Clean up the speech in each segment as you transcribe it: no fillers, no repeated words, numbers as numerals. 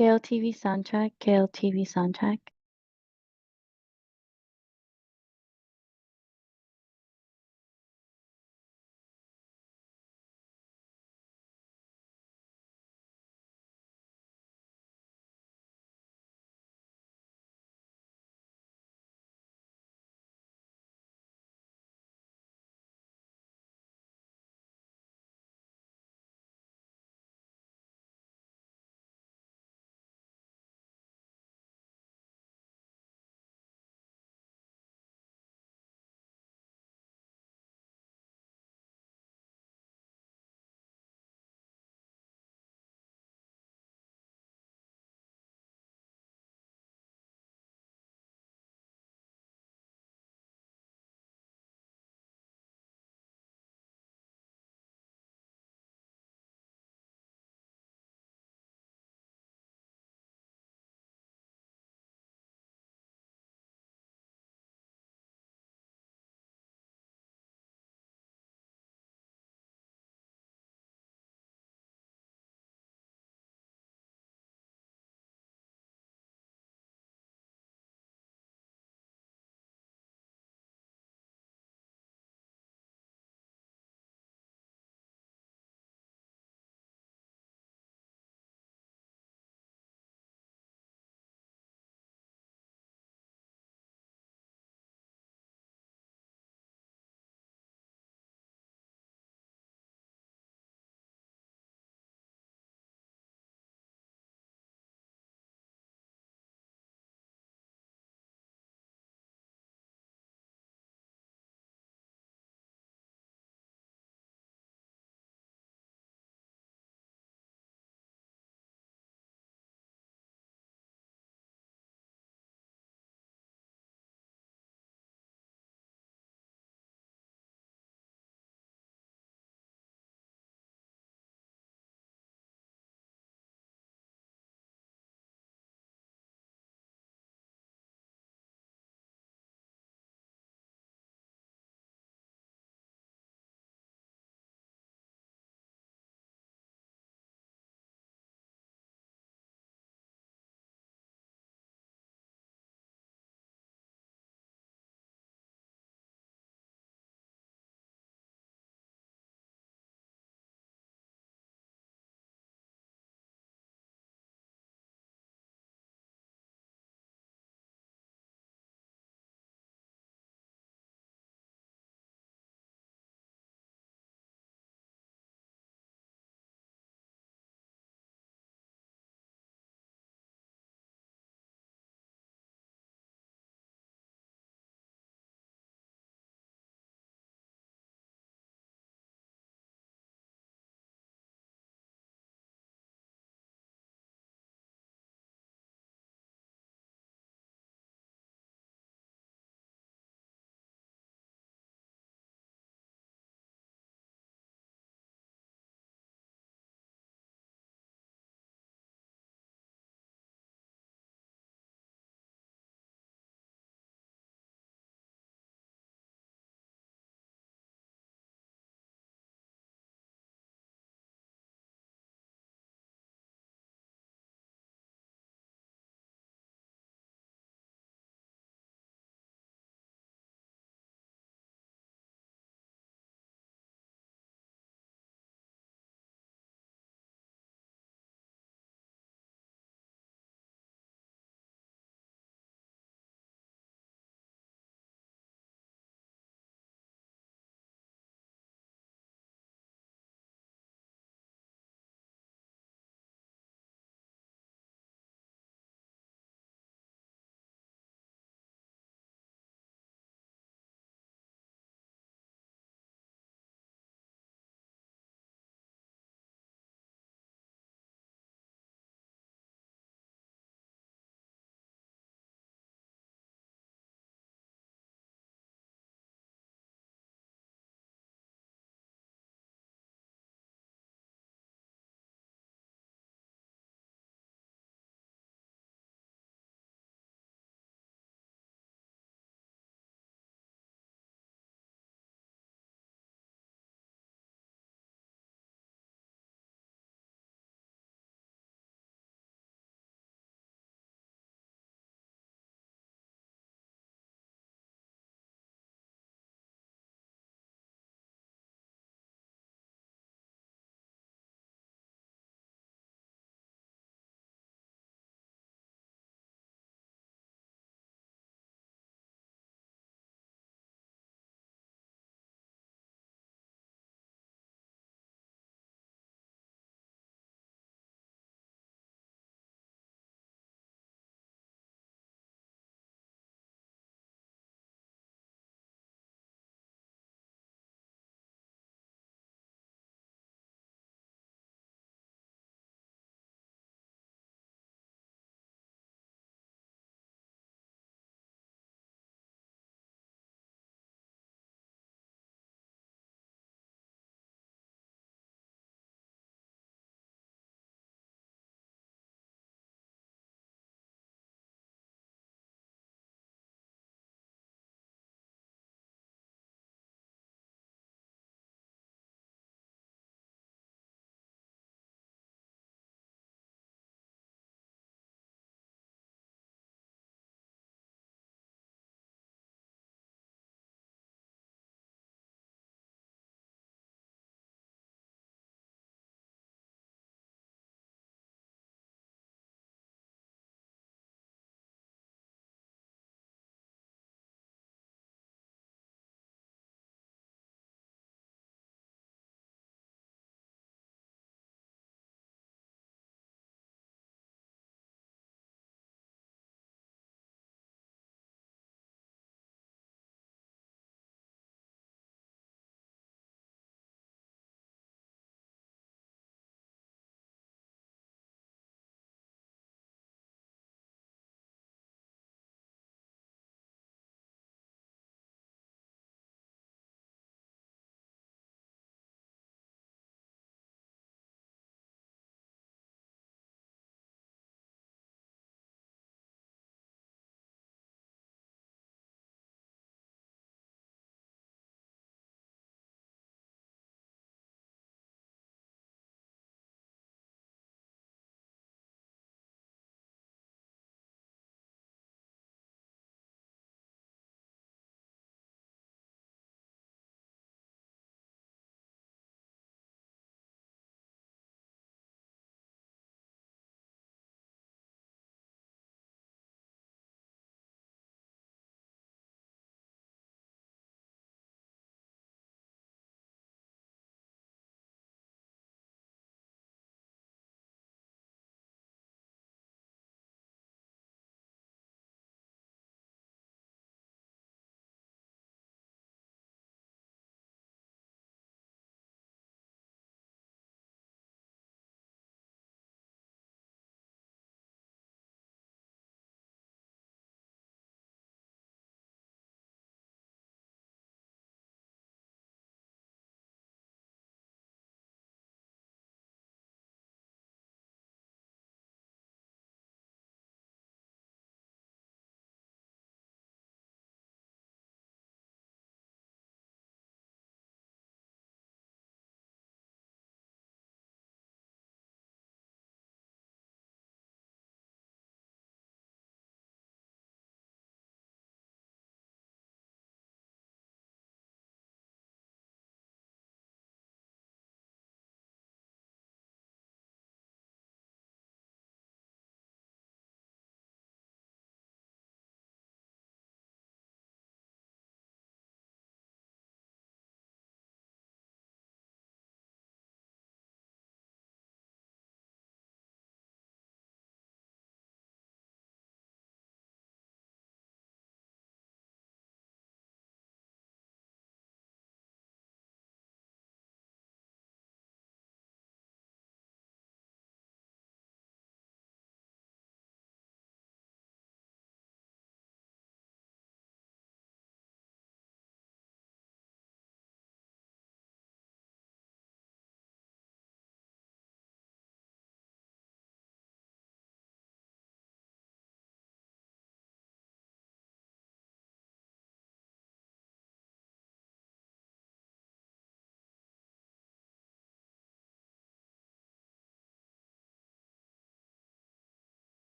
KLTV soundtrack, KLTV soundtrack.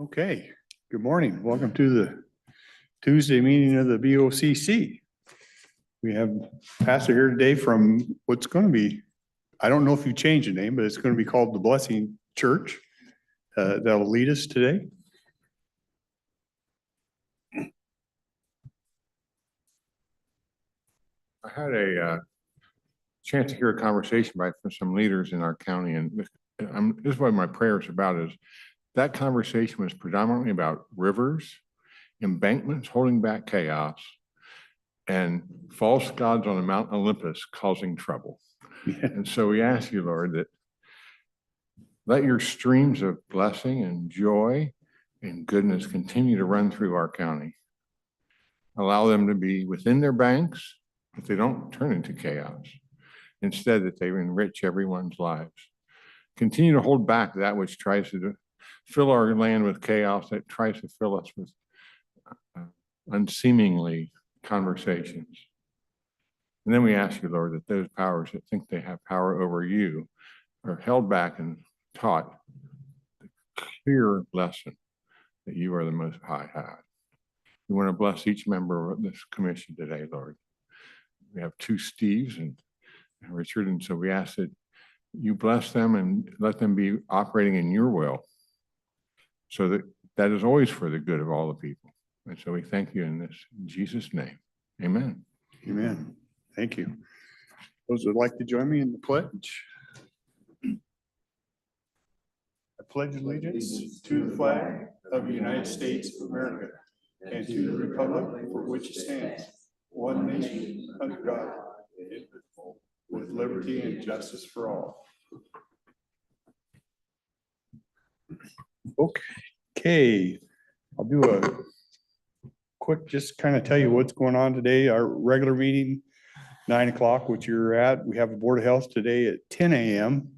Okay, good morning. Welcome to the Tuesday meeting of the BOCC. We have Pastor here today from what's going to be, I don't know if you changed the name, but it's going to be called the Blessing Church. That'll lead us today. I had a chance to hear a conversation from some leaders in our county, and this is what my prayer is about. Is that conversation was predominantly about rivers, embankments holding back chaos, and false gods on the Mount Olympus causing trouble. And so we ask you, Lord, that let your streams of blessing and joy and goodness continue to run through our county. Allow them to be within their banks, that they don't turn into chaos. Instead, that they enrich everyone's lives. Continue to hold back that which tries to fill our land with chaos, that tries to fill us with unseemingly conversations. And then we ask you, Lord, that those powers that think they have power over you are held back and taught the clear lesson that you are the Most High God. We want to bless each member of this commission today, Lord. We have two Steves and Richard, and so we ask that you bless them and let them be operating in your will, so that is always for the good of all the people. And so we thank you in Jesus' name. Amen. Amen. Thank you. Those who would like to join me in the pledge. I pledge allegiance to the flag of the United States of America and to the republic for which it stands, one nation under God, indivisible, with liberty and justice for all. Okay, I'll do a quick, just kind of tell you what's going on today. Our regular meeting, 9 o'clock, which you're at. We have a Board of Health today at 10 a.m.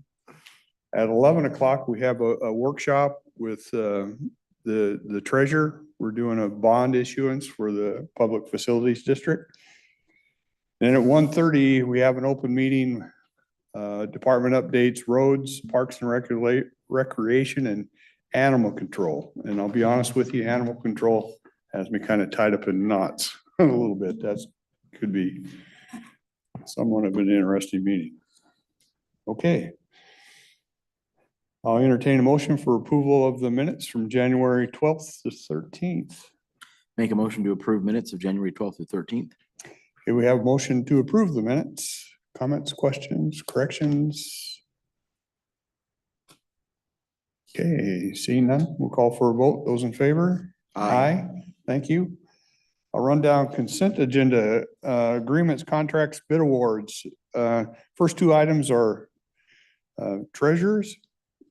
At 11 o'clock, we have a workshop with the treasurer. We're doing a bond issuance for the Public Facilities District. Then at 1:30, we have an open meeting, department updates, roads, parks and recreation, and animal control. And I'll be honest with you, animal control has me kind of tied up in knots a little bit. That's could be somewhat of an interesting meeting. Okay. I'll entertain a motion for approval of the minutes from January 12th to 13th. Make a motion to approve minutes of January 12th to 13th. Okay, we have a motion to approve the minutes. Comments, questions, corrections? Okay, seeing none, we'll call for a vote. Those in favor? Aye. Thank you. I'll run down consent agenda, agreements, contracts, bid awards. First two items are treasurers.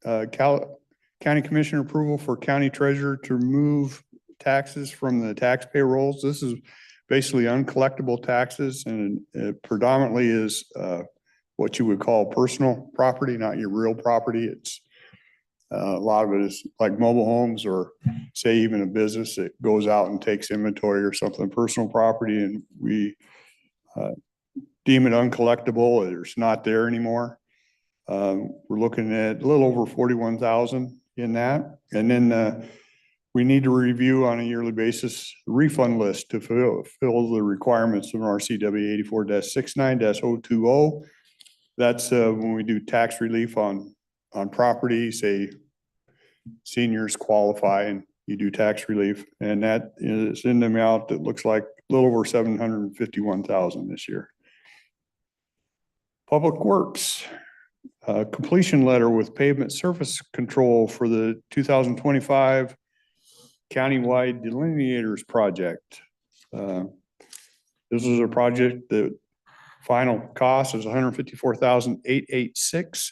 County Commissioner approval for county treasurer to remove taxes from the taxpayer rolls. This is basically uncollectible taxes, and it predominantly is what you would call personal property, not your real property. It's a lot of it is like mobile homes, or say even a business that goes out and takes inventory or something, personal property, and we deem it uncollectible. It's not there anymore. We're looking at a little over 41,000 in that. And then we need to review on a yearly basis the refund list to fill the requirements of RCW 84-69-020. That's when we do tax relief on property, say seniors qualify and you do tax relief. And that is in the amount that looks like a little over 751,000 this year. Public Works. Completion letter with pavement surface control for the 2025 countywide delineators project. This is a project that final cost is $154,886.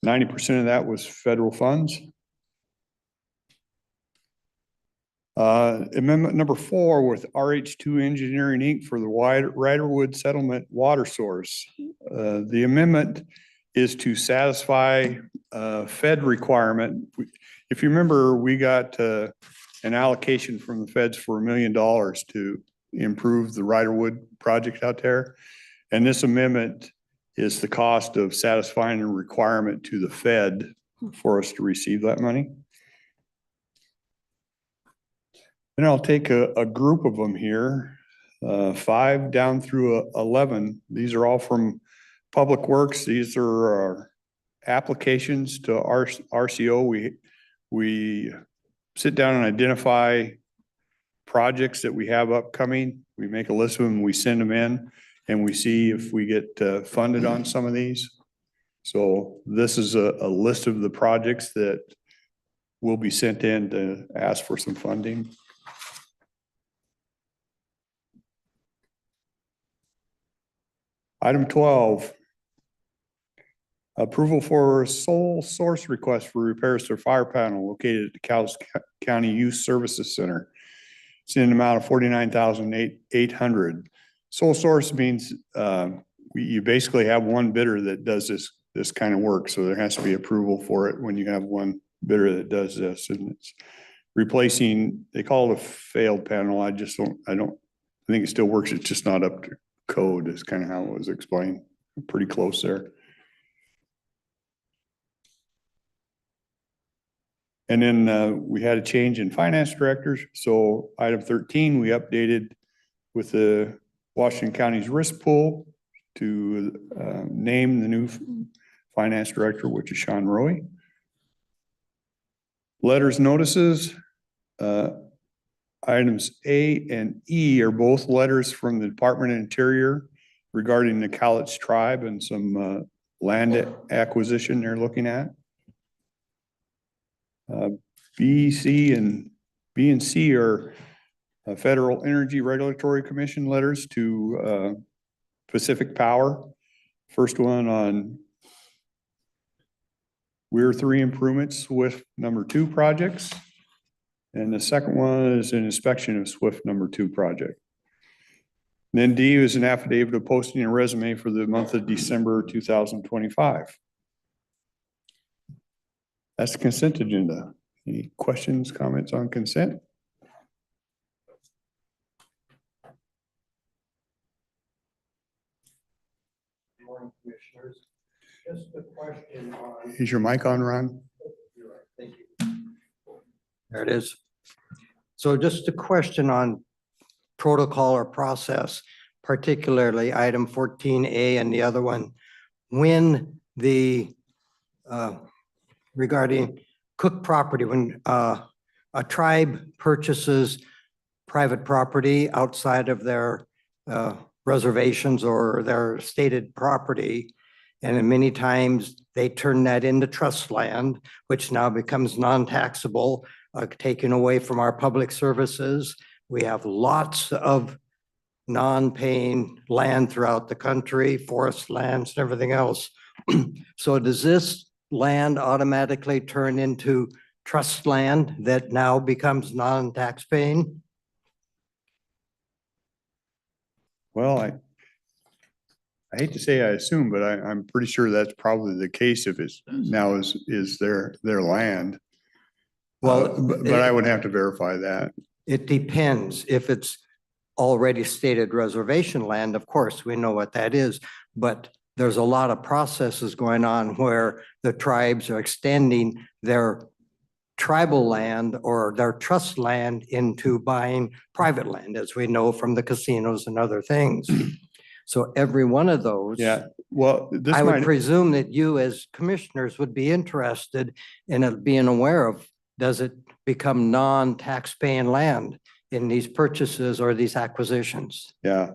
90% of that was federal funds. Amendment number 4 with RH2 Engineering Inc. for the Riderwood Settlement water source. The amendment is to satisfy Fed requirement. If you remember, we got an allocation from the feds for $1 million to improve the Riderwood project out there. And this amendment is the cost of satisfying a requirement to the Fed for us to receive that money. And I'll take a group of them here, 5 down through 11. These are all from Public Works. These are our applications to RCO. We sit down and identify projects that we have upcoming. We make a list of them, we send them in, and we see if we get funded on some of these. So this is a list of the projects that will be sent in to ask for some funding. Item 12. Approval for sole source request for repairs to fire panel located at the Cowlitz County Youth Services Center. It's in an amount of $49,800. Sole source means you basically have one bidder that does this kind of work. So there has to be approval for it when you have one bidder that does this, and it's replacing, they call it a failed panel. I think it still works. It's just not up to code is kind of how it was explained. Pretty close there. And then we had a change in finance directors. So item 13, we updated with the Washington County's risk pool to name the new finance director, which is Sean Roy. Letters notices, items A and E are both letters from the Department of Interior regarding the Cowlitz tribe and some land acquisition they're looking at. B, C, and B and C are Federal Energy Regulatory Commission letters to Pacific Power. First one on Weir 3 improvements, SWIFT #2 projects. And the second one is an inspection of SWIFT #2 project. And then D is an affidavit of posting a resume for the month of December 2025. That's the consent agenda. Any questions, comments on consent? Good morning, Commissioners. Just a question on. Is your mic on, Ron? You're right, thank you. There it is. So just a question on protocol or process, particularly item 14A and the other one. When the regarding Cook property, when a tribe purchases private property outside of their reservations or their stated property, and many times they turn that into trust land, which now becomes non-taxable, taken away from our public services. We have lots of non-paying land throughout the country, forest lands and everything else. So does this land automatically turn into trust land that now becomes non-tax paying? Well, I hate to say I assume, but I'm pretty sure that's probably the case if it's now is their land. Well, but I would have to verify that. it depends. If it's already stated reservation land, of course, we know what that is, but there's a lot of processes going on where the tribes are extending their tribal land or their trust land into buying private land, as we know from the casinos and other things. So every one of those. Yeah, well, this I would might, presume that you as commissioners would be interested in it being aware of, does it become non-tax paying land in these purchases or these acquisitions? yeah,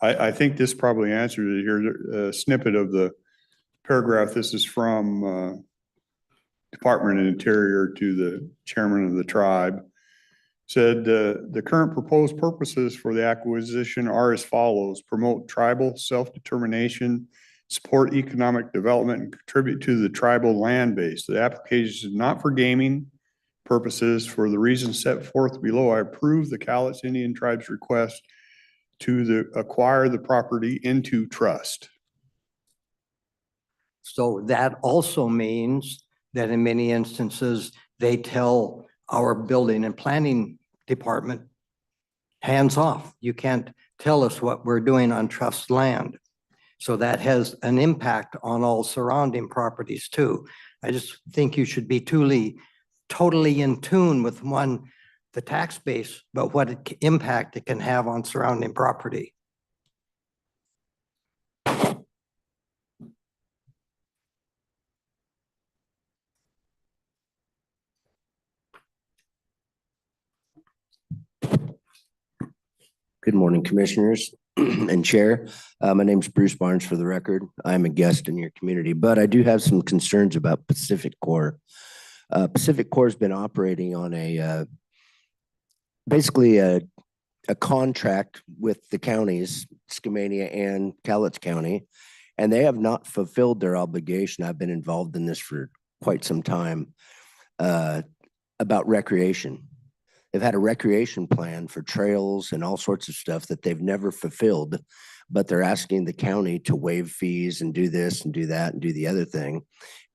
I think this probably answered it here. A snippet of the paragraph. This is from Department of Interior to the chairman of the tribe. Said the current proposed purposes for the acquisition are as follows: promote tribal self-determination, support economic development, and contribute to the tribal land base. The application is not for gaming purposes. For the reasons set forth below, I approve the Cowlitz Indian Tribe's request to acquire the property into trust. So that also means that in many instances, they tell our building and planning department, hands off. You can't tell us what we're doing on trust land. So that has an impact on all surrounding properties too. I just think you should be totally in tune with one the tax base, but what impact it can have on surrounding property. Good morning, Commissioners and Chair. My name's Bruce Barnes for the record. I'm a guest in your community, but I do have some concerns about Pacific Core. Pacific Core has been operating on basically a contract with the counties, Skamania and Cowlitz County, and they have not fulfilled their obligation. I've been involved in this for quite some time about recreation. They've had a recreation plan for trails and all sorts of stuff that they've never fulfilled, but they're asking the county to waive fees and do this and do that and do the other thing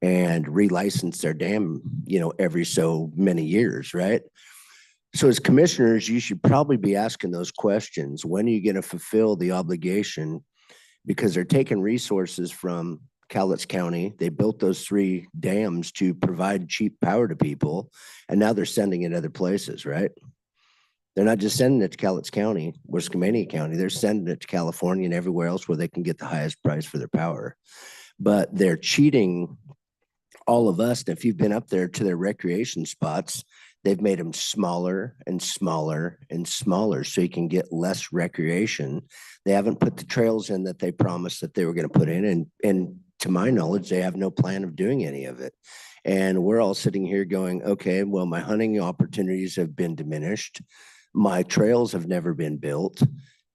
and relicense their dam, every so many years, right? So as commissioners, you should probably be asking those questions. When are you going to fulfill the obligation? Because they're taking resources from Cowlitz County. They built those 3 dams to provide cheap power to people, and now they're sending it other places, right? They're not just sending it to Cowlitz County or Skamania County. They're sending it to California and everywhere else where they can get the highest price for their power. But they're cheating all of us. And if you've been up there to their recreation spots, they've made them smaller and smaller and smaller so you can get less recreation. They haven't put the trails in that they promised that they were going to put in. And to my knowledge, they have no plan of doing any of it. And we're all sitting here going, okay, well, my hunting opportunities have been diminished. My trails have never been built,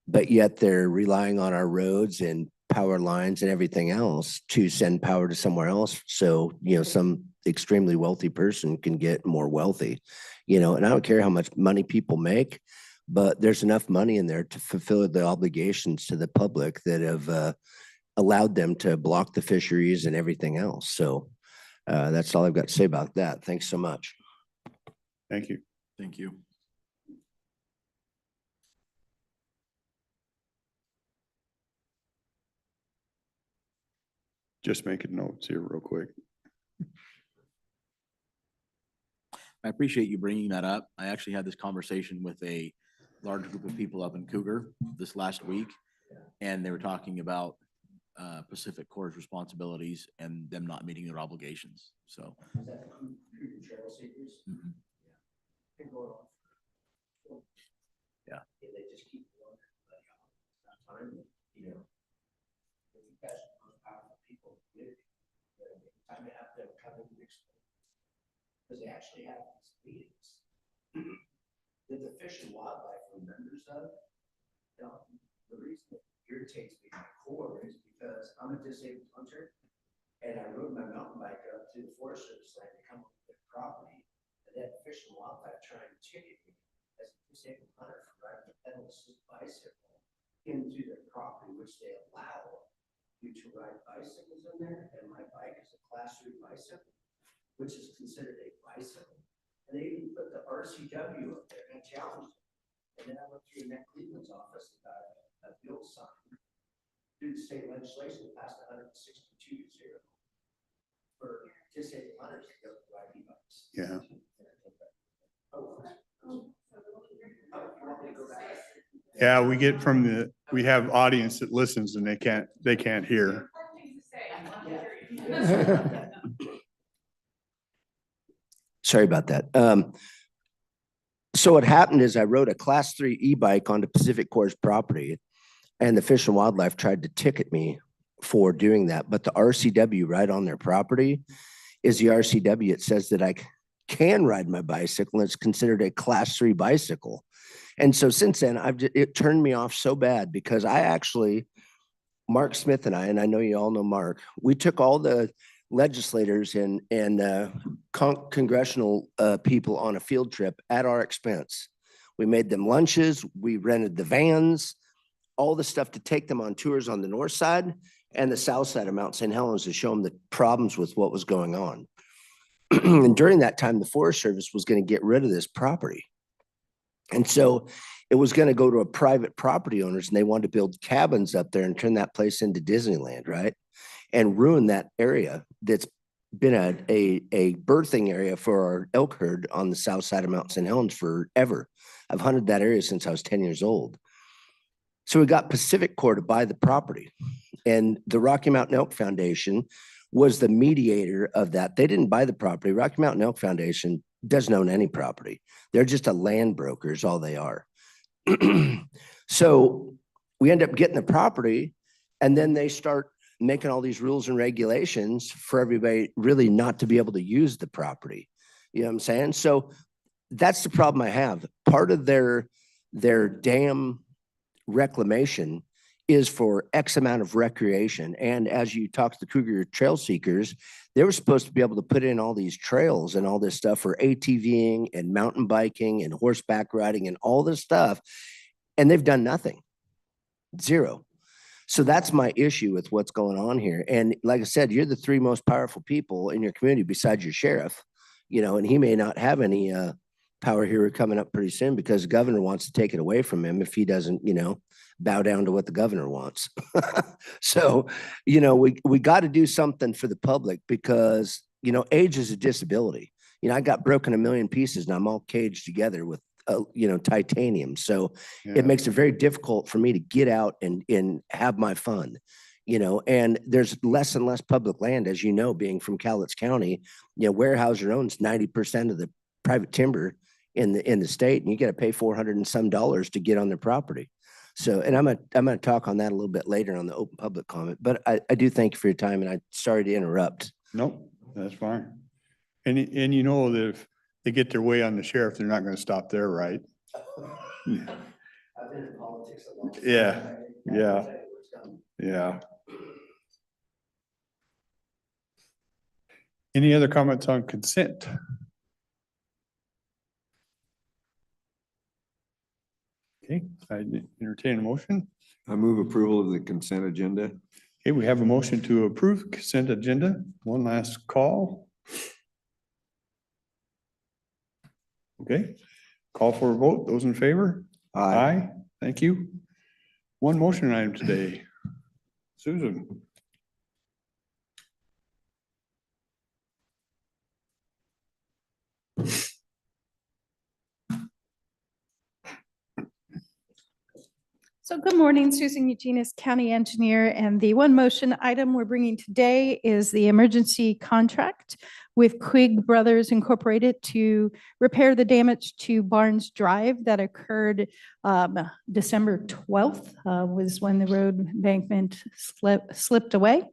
but yet they're relying on our roads and power lines and everything else to send power to somewhere else. So, some extremely wealthy person can get more wealthy, and I don't care how much money people make, but there's enough money in there to fulfill the obligations to the public that have allowed them to block the fisheries and everything else. So that's all I've got to say about that. Thanks so much. Thank you. Thank you. Just making notes here real quick. I appreciate you bringing that up. I actually had this conversation with a large group of people up in Cougar this last week, and they were talking about Pacific Core's responsibilities and them not meeting their obligations. So. Mhm. Yeah. Because they actually have these meetings that the Fish and Wildlife are members of. The reason it irritates me to my core is because I'm a disabled hunter, and I rode my mountain bike up to the Forest Service land to come up with their property, and then Fish and Wildlife trying to ticket me as a disabled hunter for riding a pedal-assist bicycle into their property, which they allow you to ride bicycles in there, and my bike is a Class 3 bicycle, which is considered a bicycle. And they even put the RCW up there and challenged it. And then I went through Nick Cleveland's office and got a bill signed through the state legislation that passed 162-0 for disabled hunters to go ride e-bikes. Yeah. Yeah, we have audience that listens and they can't hear. Sorry about that. So what happened is I rode a Class 3 e-bike onto Pacific Core's property, and the Fish and Wildlife tried to ticket me for doing that. But the RCW right on their property is the RCW. It says that I can ride my bicycle, and it's considered a Class 3 bicycle. And so since then, it turned me off so bad because Mark Smith and I know you all know Mark, we took all the legislators and congressional people on a field trip at our expense. We made them lunches, we rented the vans, all the stuff to take them on tours on the north side and the south side of Mount St. Helens to show them the problems with what was going on. And during that time, the Forest Service was going to get rid of this property. And so it was going to go to a private property owners, and they wanted to build cabins up there and turn that place into Disneyland, right? And ruin that area that's been a birthing area for our elk herd on the south side of Mount St. Helens forever. I've hunted that area since I was 10 years old. So we got Pacific Corps to buy the property, and the Rocky Mountain Elk Foundation was the mediator of that. They didn't buy the property. Rocky Mountain Elk Foundation doesn't own any property. They're just a land broker is all they are. So we end up getting the property, and then they start making all these rules and regulations for everybody really not to be able to use the property. You know what I'm saying? So that's the problem I have. Part of their dam reclamation is for X amount of recreation. And as you talk to the Cougar Trail Seekers, they were supposed to be able to put in all these trails and all this stuff for ATVing and mountain biking and horseback riding and all this stuff. And they've done nothing. Zero. So that's my issue with what's going on here. And like I said, you're the three most powerful people in your community besides your sheriff, you know, and he may not have any power here coming up pretty soon because the governor wants to take it away from him if he doesn't, you know, bow down to what the governor wants. So, you know, we got to do something for the public because, you know, age is a disability. You know, I got broken a million pieces and I'm all caged together with, you know, titanium. So it makes it very difficult for me to get out and have my fun, you know, and there's less and less public land, as you know, being from Cowlitz County. You know, Weyerhaeuser owns 90% of the private timber in the state, and you got to pay $400 and some to get on their property. So, and I'm gonna talk on that a little bit later on the open public comment, but I do thank you for your time, and I'm sorry to interrupt. Nope, that's fine. And you know that if they get their way on the sheriff, they're not gonna stop there, right? I've been in politics a long time. Yeah. Yeah. Any other comments on consent? Okay, I entertain a motion. I move approval of the consent agenda. Okay, we have a motion to approve consent agenda. One last call. Okay, call for a vote. Those in favor? Aye. Thank you. One motion item today. Susan. So good morning, Susan Eugenius, County Engineer, and the one motion item we're bringing today is the emergency contract with Quigg Brothers Incorporated to repair the damage to Barnes Drive that occurred December 12th was when the road embankment slipped away,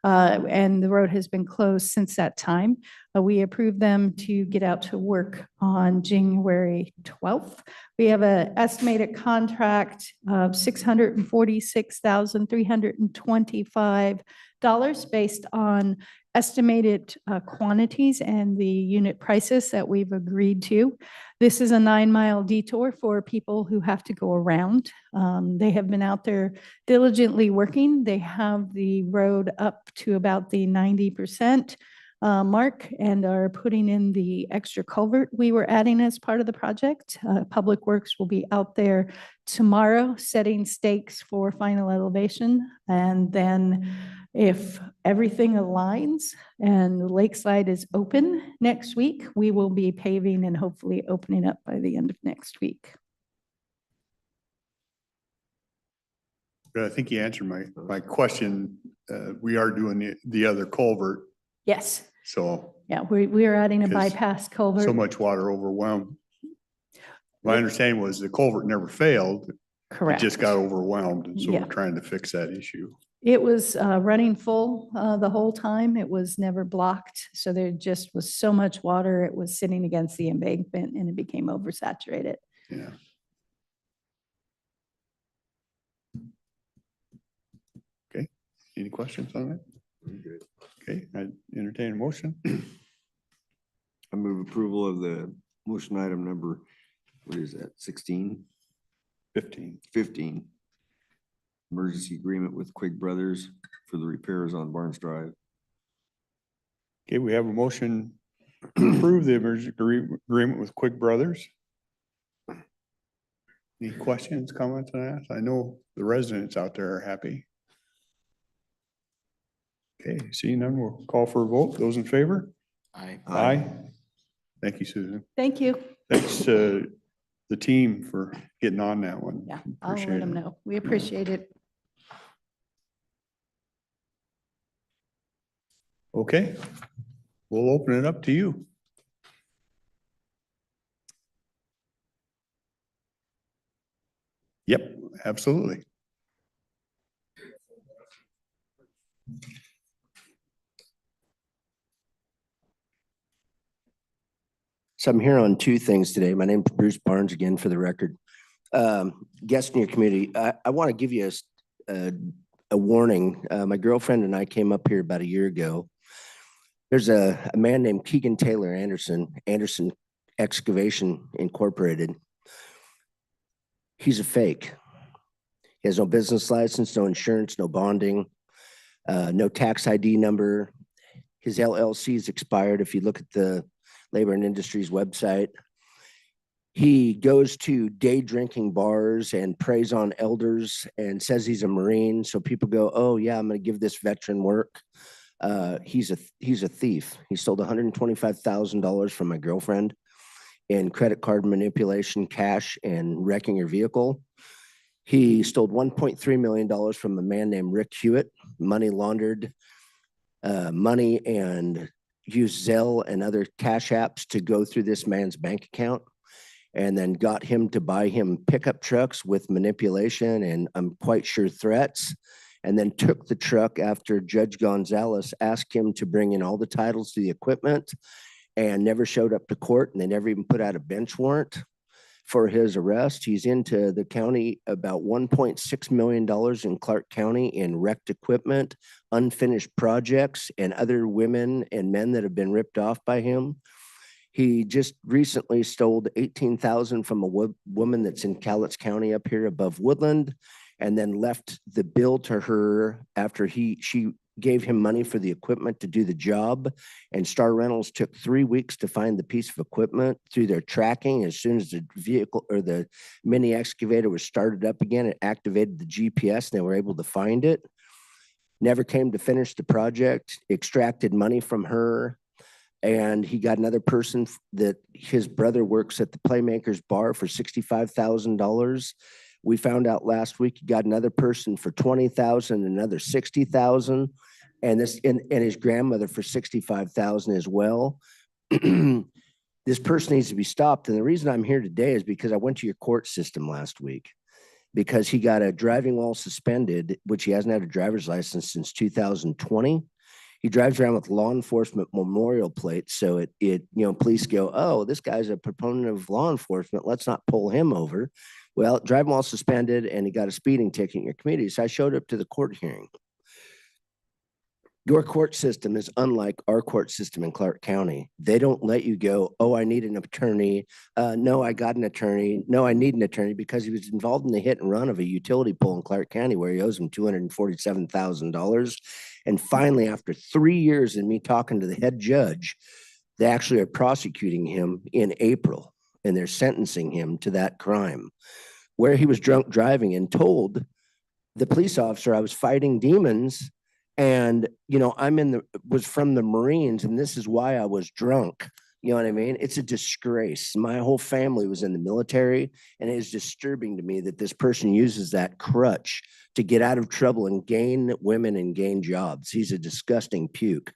and the road has been closed since that time. We approved them to get out to work on January 12th. We have an estimated contract of $646,325 based on estimated quantities and the unit prices that we've agreed to. This is a 9-mile detour for people who have to go around. They have been out there diligently working. They have the road up to about the 90% mark and are putting in the extra culvert we were adding as part of the project. Public Works will be out there tomorrow setting stakes for final elevation. And then if everything aligns and Lakeside is open next week, we will be paving and hopefully opening up by the end of next week. But I think you answered my question. We are doing the other culvert. Yes. So. Yeah, we are adding a 'Cause bypass culvert. So much water overwhelmed. My understanding was the culvert never failed. Correct. It just got overwhelmed. And so Yeah. we're trying to fix that issue. It was running full the whole time. It was never blocked. So there just was so much water. It was sitting against the embankment and it became oversaturated. Yeah. Okay. Any questions on that? Good. Okay, I entertain a motion. I move approval of the motion item number, what is that, 16, 15. 15. Emergency agreement with Quigg Brothers for the repairs on Barnes Drive. Okay, we have a motion to approve the emergency agreement with Quigg Brothers. Any questions, comments on that? I know the residents out there are happy. Okay, seeing none, we'll call for a vote. Those in favor? I, Aye. Thank you, Susan. Thank you. Thanks to the team for getting on that one. Yeah, I'll Appreciate let them it. know. We appreciate it. Okay, we'll open it up to you. Yep, absolutely. So I'm here on two things today. My name's Bruce Barnes, again, for the record. Guest in your community, I want to give you a warning. My girlfriend and I came up here about a year ago. There's a man named Keegan Taylor Anderson Excavation Incorporated. He's a fake. He has no business license, no insurance, no bonding, no tax ID number. His LLC is expired. If you look at the Labor and Industries website, he goes to day drinking bars and preys on elders and says he's a Marine. So people go, oh yeah, I'm going to give this veteran work. He's a thief. He stole $125,000 from my girlfriend in credit card manipulation, cash, and wrecking her vehicle. He stole $1.3 million from a man named Rick Hewitt, money laundered money and used Zelle and other cash apps to go through this man's bank account, and then got him to buy him pickup trucks with manipulation and I'm quite sure threats, and then took the truck after Judge Gonzalez asked him to bring in all the titles to the equipment and never showed up to court, and they never even put out a bench warrant for his arrest. He's into the county about $1.6 million in Clark County in wrecked equipment, unfinished projects, and other women and men that have been ripped off by him. He just recently stole $18,000 from a woman that's in Cowlitz County up here above Woodland, and then left the bill to her after she gave him money for the equipment to do the job. And Star Rentals took 3 weeks to find the piece of equipment through their tracking. As soon as the vehicle or the mini excavator was started up again, it activated the GPS and they were able to find it. Never came to finish the project, extracted money from her. And he got another person that his brother works at the Playmakers Bar for $65,000. We found out last week he got another person for $20,000, another $60,000, and his grandmother for $65,000 as well. This person needs to be stopped. And the reason I'm here today is because I went to your court system last week because he got a driving while suspended, which he hasn't had a driver's license since 2020. He drives around with law enforcement memorial plates. So police go, oh, this guy's a proponent of law enforcement. Let's not pull him over. Well, driving while suspended, and he got a speeding ticket in your community. So I showed up to the court hearing. Your court system is unlike our court system in Clark County. They don't let you go, oh, I need an attorney. No, I got an attorney. No, I need an attorney, because he was involved in the hit and run of a utility pole in Clark County where he owes him $247,000. And finally, after 3 years and me talking to the head judge, they actually are prosecuting him in April, and they're sentencing him to that crime where he was drunk driving and told the police officer I was fighting demons. And, was from the Marines, and this is why I was drunk. You know what I mean? It's a disgrace. My whole family was in the military, and it is disturbing to me that this person uses that crutch to get out of trouble and gain women and gain jobs. He's a disgusting puke.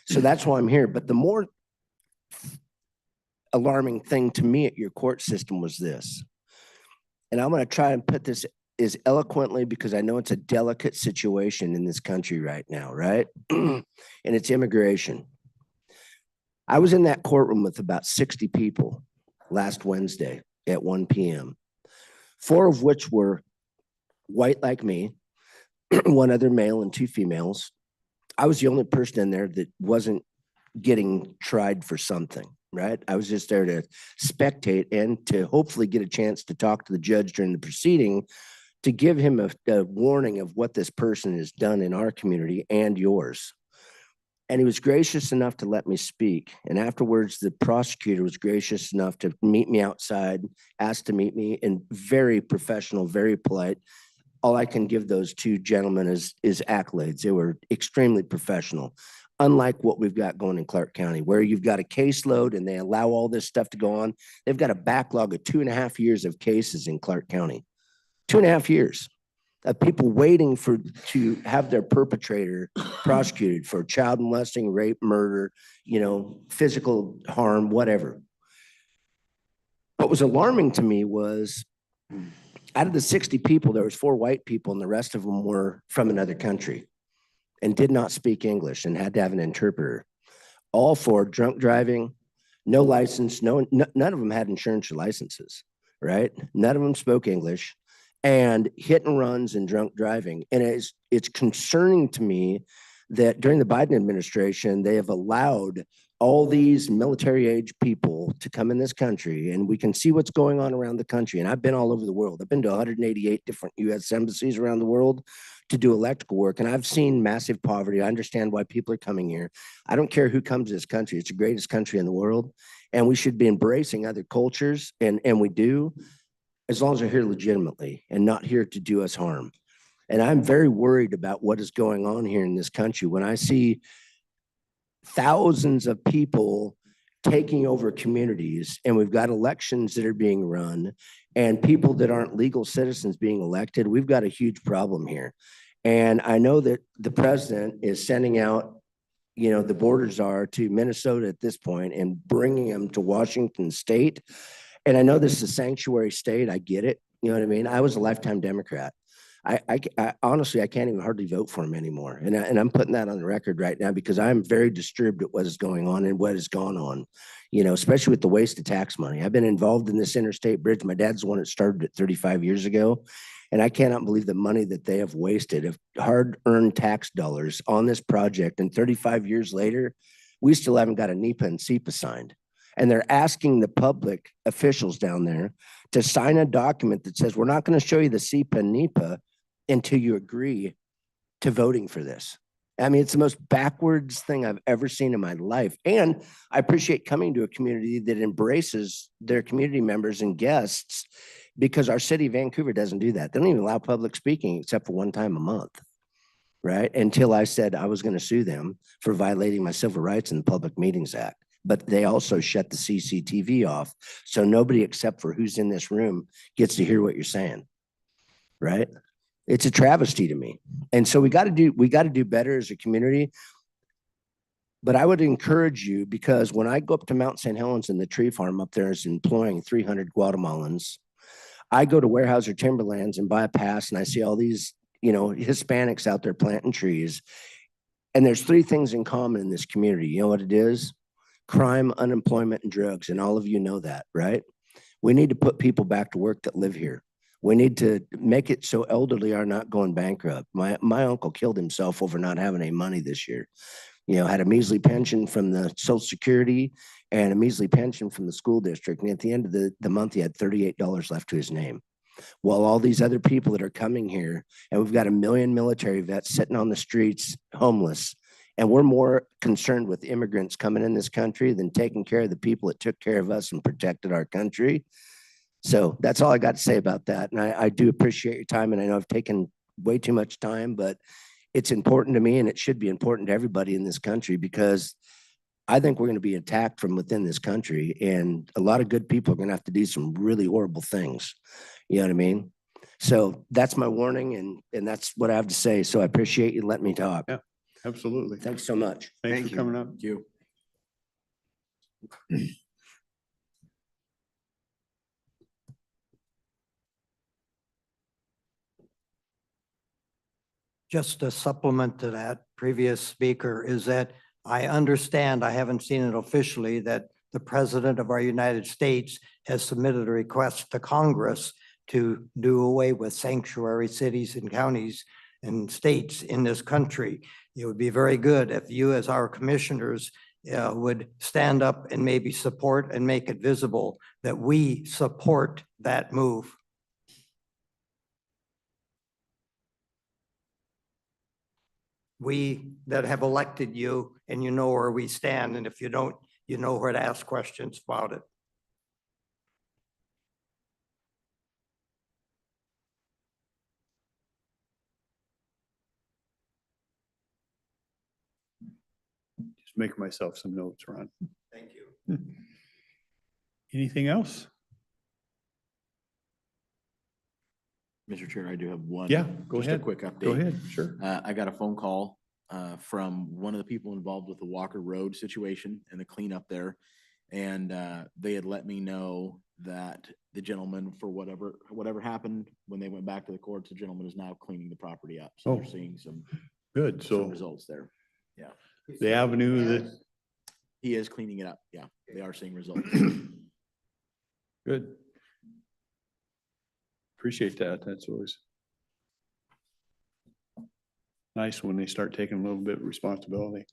So that's why I'm here. But the more alarming thing to me at your court system was this. And I'm going to try and put this as eloquently, because I know it's a delicate situation in this country right now, right? And it's immigration. I was in that courtroom with about 60 people last Wednesday at 1 p.m., 4 of which were white like me, 1 other male and 2 females. I was the only person in there that wasn't getting tried for something, right? I was just there to spectate and to hopefully get a chance to talk to the judge during the proceeding, to give him a warning of what this person has done in our community and yours. And he was gracious enough to let me speak. And afterwards, the prosecutor was gracious enough to meet me outside, asked to meet me, and very professional, very polite. all I can give those two gentlemen is accolades. They were extremely professional, unlike what we've got going in Clark County, where you've got a caseload and they allow all this stuff to go on. They've got a backlog of 2.5 years of cases in Clark County. 2.5 years of people waiting to have their perpetrator prosecuted for child molesting, rape, murder, physical harm, whatever. What was alarming to me was out of the 60 people, there was 4 white people and the rest of them were from another country and did not speak English and had to have an interpreter. All for drunk driving, no license, none of them had insurance or licenses, right? None of them spoke English, and hit and runs and drunk driving. And it's concerning to me that during the Biden administration, they have allowed all these military age people to come in this country, and we can see what's going on around the country. And I've been all over the world. I've been to 188 different U.S. embassies around the world to do electrical work, and I've seen massive poverty. I understand why people are coming here. I don't care who comes to this country. It's the greatest country in the world, and we should be embracing other cultures, and we do, as long as they're here legitimately and not here to do us harm. And I'm very worried about what is going on here in this country when I see thousands of people taking over communities, and we've got elections that are being run and people that aren't legal citizens being elected. We've got a huge problem here. And I know that the president is sending out, the borders are to Minnesota at this point and bringing them to Washington State. And I know this is a sanctuary state. I get it. You know what I mean? I was a lifetime Democrat. I honestly, I can't even hardly vote for him anymore. And I'm putting that on the record right now because I'm very disturbed at what is going on and what has gone on, especially with the waste of tax money. I've been involved in this interstate bridge. My dad's the one that started it 35 years ago. And I cannot believe the money that they have wasted of hard-earned tax dollars on this project. And 35 years later, we still haven't got a NEPA and SEPA signed. And they're asking the public officials down there to sign a document that says, we're not going to show you the SEPA and NEPA until you agree to voting for this. I mean, it's the most backwards thing I've ever seen in my life. And I appreciate coming to a community that embraces their community members and guests, because our city of Vancouver doesn't do that. They don't even allow public speaking except for one time a month, right? Until I said I was going to sue them for violating my civil rights in the Public Meetings Act. But they also shut the CCTV off. So nobody except for who's in this room gets to hear what you're saying, right? It's a travesty to me. And so we got to do better as a community. But I would encourage you, because when I go up to Mount St. Helens and the tree farm up there is employing 300 Guatemalans, I go to Weyerhaeuser Timberlands and buy a pass, and I see all these, Hispanics out there planting trees. And there's 3 things in common in this community. You know what it is? Crime, unemployment, and drugs. And all of you know that, right? We need to put people back to work that live here. We need to make it so elderly are not going bankrupt. My uncle killed himself over not having any money this year. Had a measly pension from the Social Security and a measly pension from the school district. And at the end of the month, he had $38 left to his name. While all these other people that are coming here, and we've got 1 million military vets sitting on the streets, homeless, and we're more concerned with immigrants coming in this country than taking care of the people that took care of us and protected our country. So that's all I got to say about that. And I do appreciate your time. And I know I've taken way too much time, but it's important to me, and it should be important to everybody in this country, because I think we're going to be attacked from within this country. And a lot of good people are going to have to do some really horrible things. You know what I mean? So that's my warning, and that's what I have to say. So I appreciate you letting me talk. Yeah, absolutely. Thanks so much. Thanks for coming up. Thank you. Just a supplement to that previous speaker is that I understand, I haven't seen it officially, that the President of our United States has submitted a request to Congress to do away with sanctuary cities and counties and states in this country. It would be very good if you, as our commissioners, would stand up and maybe support and make it visible that we support that move. We that have elected you, and you know where we stand, and if you don't, you know where to ask questions about it. Just making myself some notes, Ron. Thank you. Anything else? Mr. Chair, I do have one. Yeah, go just ahead. a quick update. Go ahead, sure. I got a phone call from one of the people involved with the Walker Road situation and the cleanup there. And they had let me know that the gentleman, for whatever happened when they went back to the courts, the gentleman is now cleaning the property up. So they're Oh. seeing some Good, so results there. Yeah, the avenue that, he is cleaning it up. Yeah, they are seeing results. good. Appreciate that. That's always nice when they start taking a little bit of responsibility.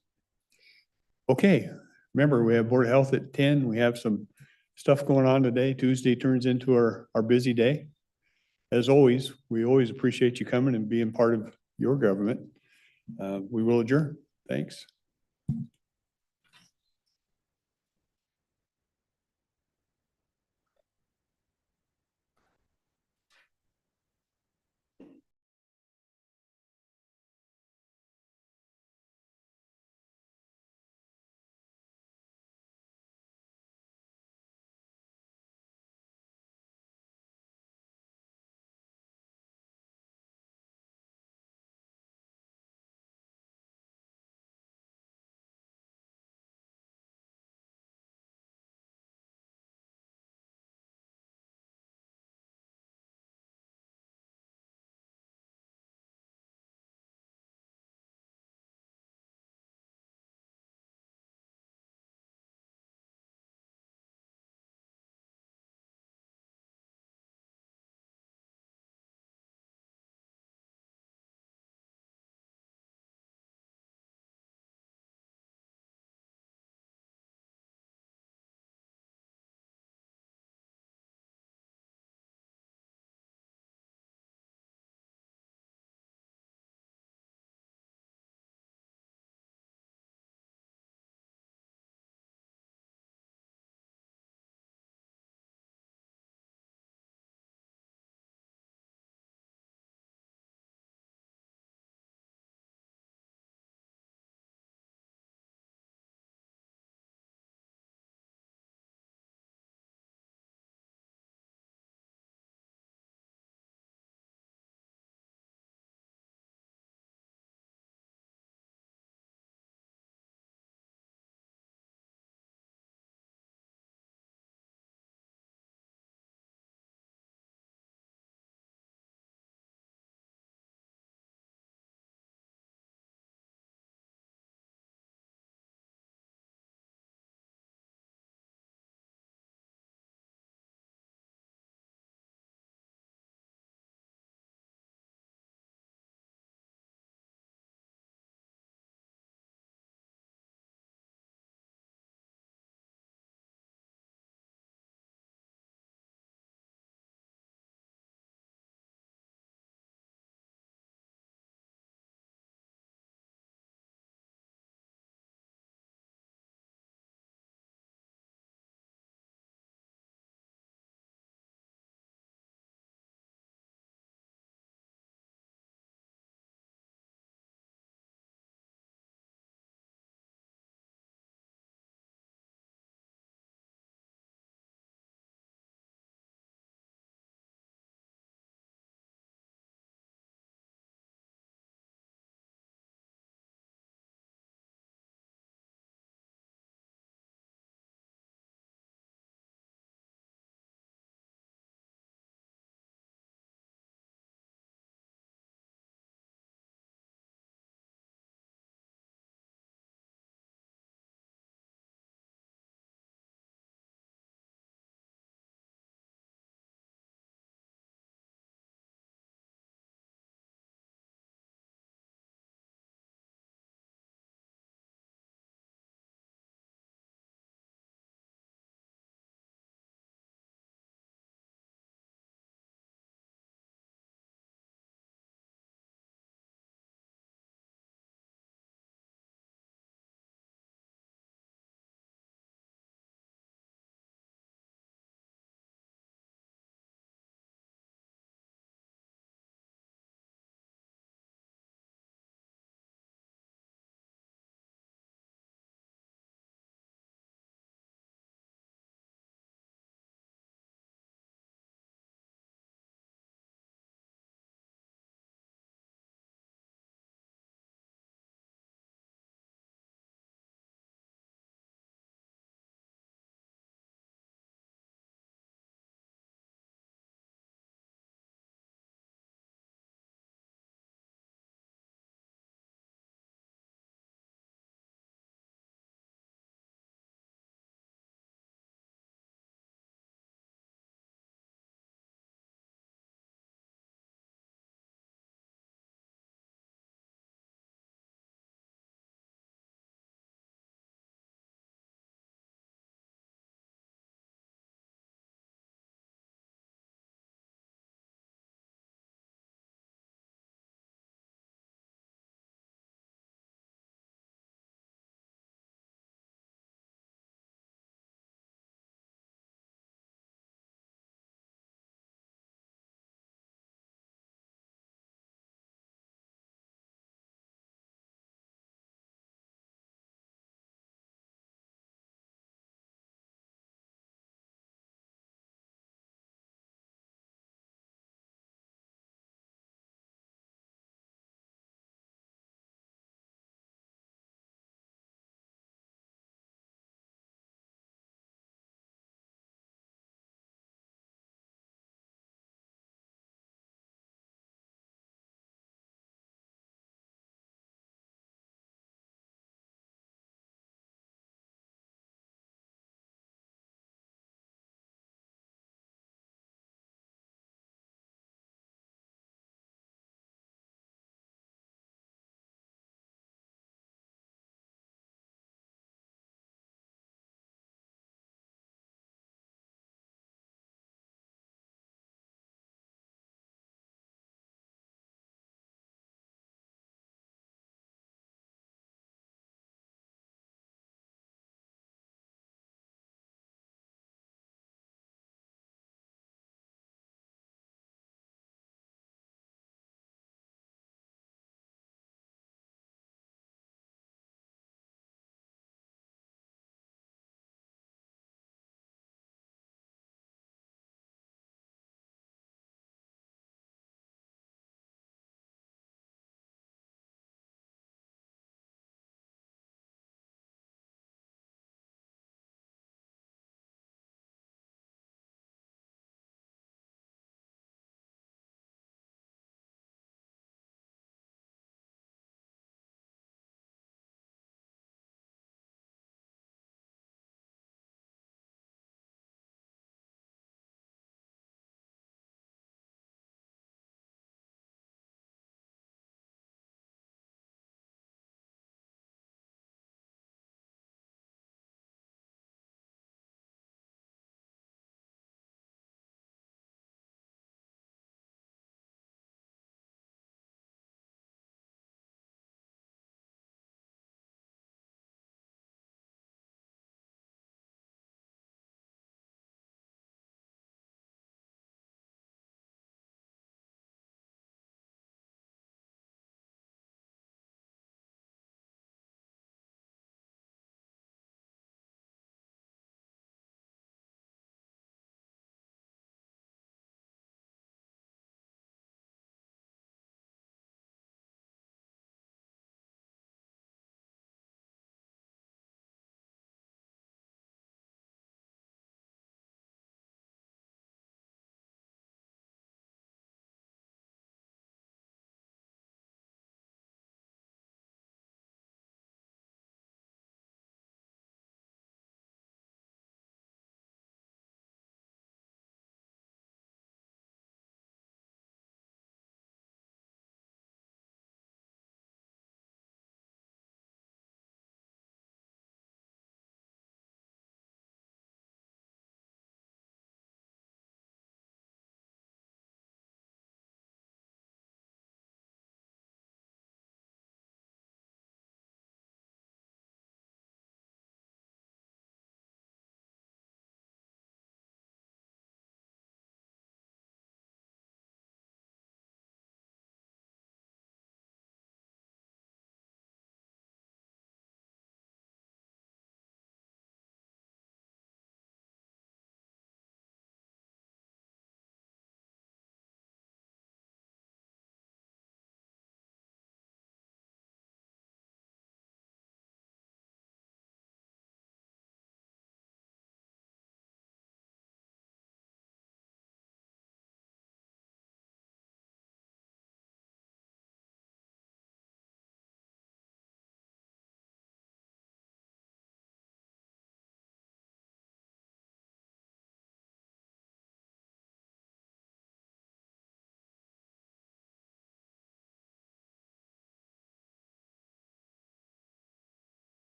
Okay, remember, we have Board of Health at 10. We have some stuff going on today. Tuesday turns into our busy day. As always, we always appreciate you coming and being part of your government. We will adjourn. Thanks.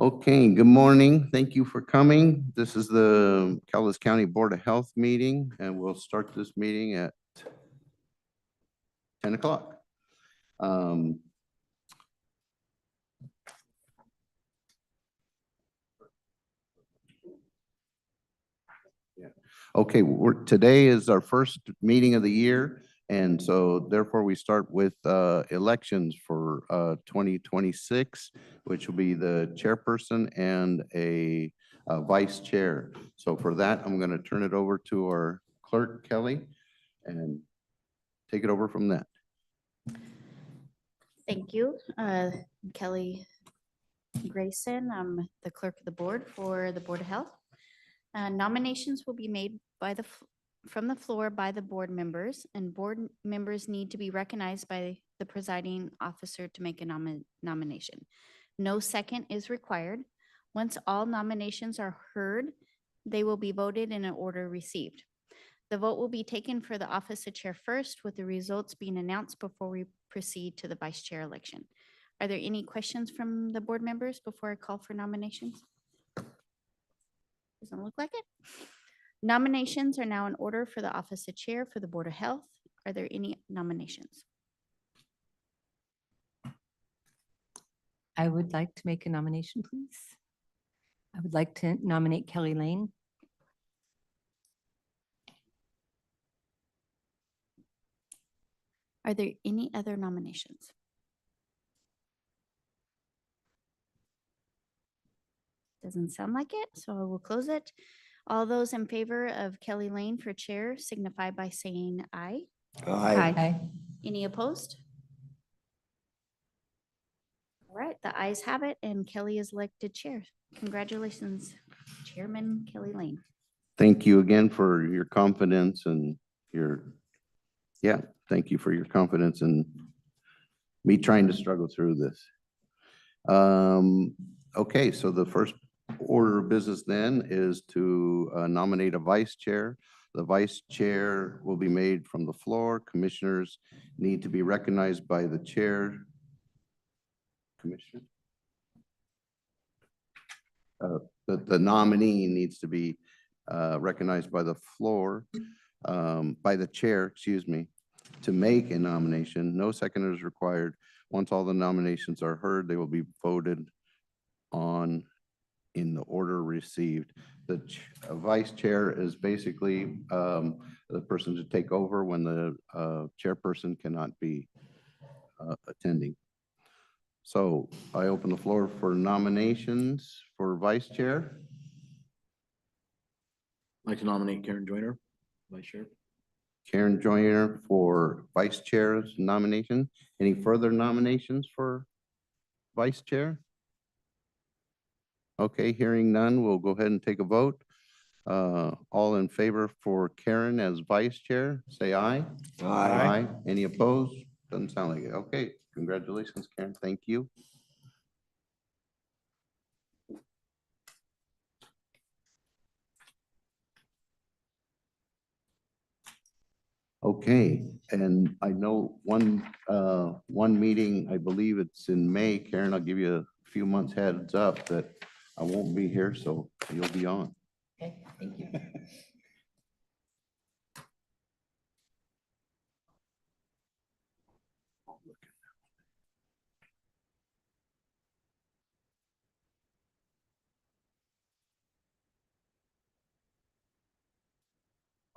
Okay, good morning. Thank you for coming. This is the Cowlitz County Board of Health meeting, and we'll start this meeting at 10 o'clock. Okay, today is our first meeting of the year, and so therefore we start with elections for 2026, which will be the chairperson and a vice chair. So for that, I'm going to turn it over to our clerk, Kelly, and take it over from that. Thank you. Kelly Grayson, I'm the clerk of the board for the Board of Health. Nominations will be made from the floor by the board members, and board members need to be recognized by the presiding officer to make a nomination. No second is required. Once all nominations are heard, they will be voted in an order received. The vote will be taken for the office of chair first, with the results being announced before we proceed to the vice chair election. Are there any questions from the board members before I call for nominations? Doesn't look like it. Nominations are now in order for the office of chair for the Board of Health. Are there any nominations? I would like to make a nomination, please. I would like to nominate Kelly Lane. Are there any other nominations? Doesn't sound like it, so I will close it. All those in favor of Kelly Lane for chair signify by saying aye. Aye. Any opposed? All right, the ayes have it, and Kelly is elected chair. Congratulations, Chairman Kelly Lane. Thank you again for your confidence and thank you for your confidence in me trying to struggle through this. Okay, so the first order of business then is to nominate a vice chair. The vice chair will be made from the floor. Commissioners need to be recognized by the chair. Commissioner? The nominee needs to be recognized by the floor, by the chair, excuse me, to make a nomination. No seconder is required. Once all the nominations are heard, they will be voted on in the order received. The vice chair is basically the person to take over when the chairperson cannot be attending. So I open the floor for nominations for vice chair. I'd like to nominate Karen Joyner, vice chair. Karen Joyner for vice chair's nomination. Any further nominations for vice chair? Okay, hearing none, we'll go ahead and take a vote. All in favor for Karen as vice chair, say aye. Aye. Any opposed? Doesn't sound like it. Okay, congratulations, Karen. Thank you. Okay, and I know one meeting, I believe it's in May. Karen, I'll give you a few months heads up that I won't be here, so you'll be on. Okay, thank you.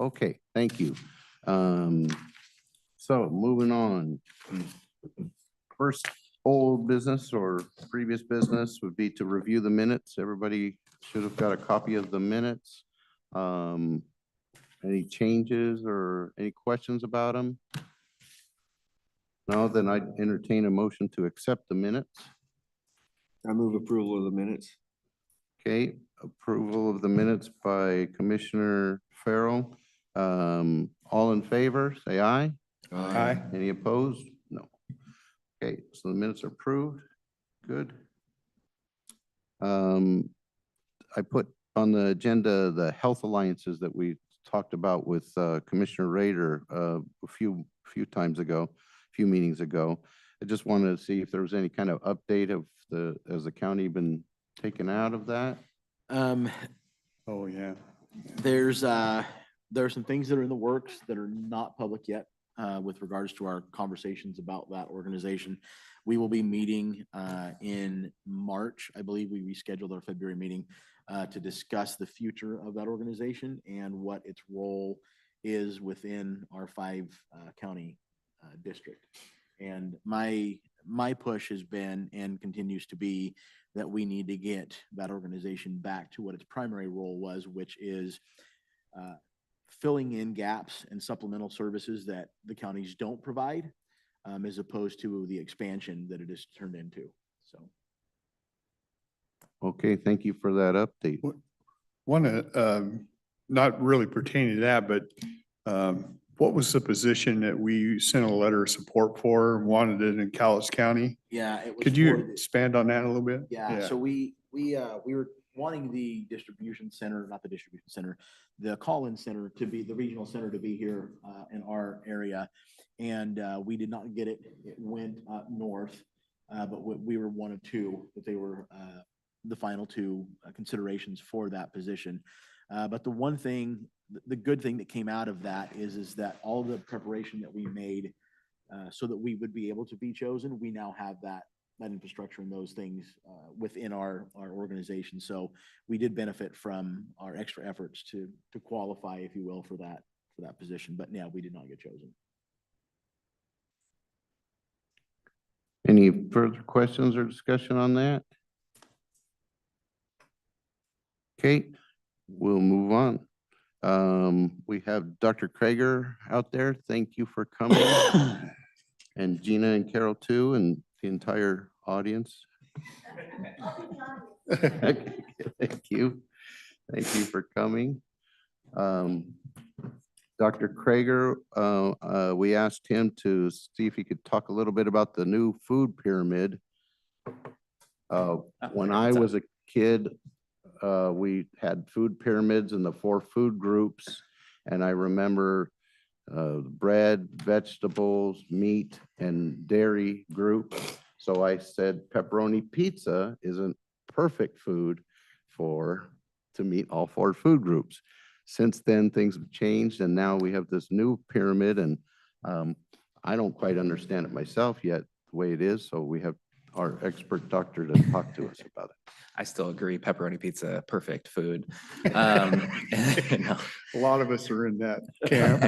Okay, thank you. So moving on. First old business or previous business would be to review the minutes. Everybody should have got a copy of the minutes. Any changes or any questions about them? No, then I'd entertain a motion to accept the minutes. I move approval of the minutes. Okay, approval of the minutes by Commissioner Farrell. All in favor, say aye. Aye. Any opposed? No. Okay, so the minutes are approved. Good. I put on the agenda the health alliances that we talked about with Commissioner Rader a few meetings ago. I just wanted to see if there was any kind of update of has the county been taken out of that? Oh, yeah. There are some things that are in the works that are not public yet with regards to our conversations about that organization. We will be meeting in March. I believe we rescheduled our February meeting to discuss the future of that organization and what its role is within our 5-county district. And my push has been and continues to be that we need to get that organization back to what its primary role was, which is filling in gaps and supplemental services that the counties don't provide, as opposed to the expansion that it has turned into. So. Okay, thank you for that update. One, not really pertaining to that, but what was the position that we sent a letter of support for, wanted it in Cowlitz County? Yeah, it was. Could for you the- expand on that a little bit? Yeah, so we were wanting the distribution center, not the distribution center, the call-in center to be, the regional center to be here in our area. And we did not get it. It went up north, but we were one of two, but they were the final two considerations for that position. But the one thing, the good thing that came out of that is that all the preparation that we made so that we would be able to be chosen, we now have that infrastructure and those things within our organization. So we did benefit from our extra efforts to qualify, if you will, for that position. But yeah, we did not get chosen. Any further questions or discussion on that? Okay, we'll move on. We have Dr. Krager out there. Thank you for coming. And Gina and Carol too, and the entire audience. Thank you. Thank you for coming. Dr. Krager, we asked him to see if he could talk a little bit about the new food pyramid. When I was a kid, we had food pyramids in the 4 food groups. And I remember bread, vegetables, meat, and dairy group. So I said pepperoni pizza isn't perfect food to meet all 4 food groups. Since then, things have changed, and now we have this new pyramid, and I don't quite understand it myself yet, the way it is. So we have our expert doctor to talk to us about it. I still agree, pepperoni pizza, perfect food. No. A lot of us are in that camp.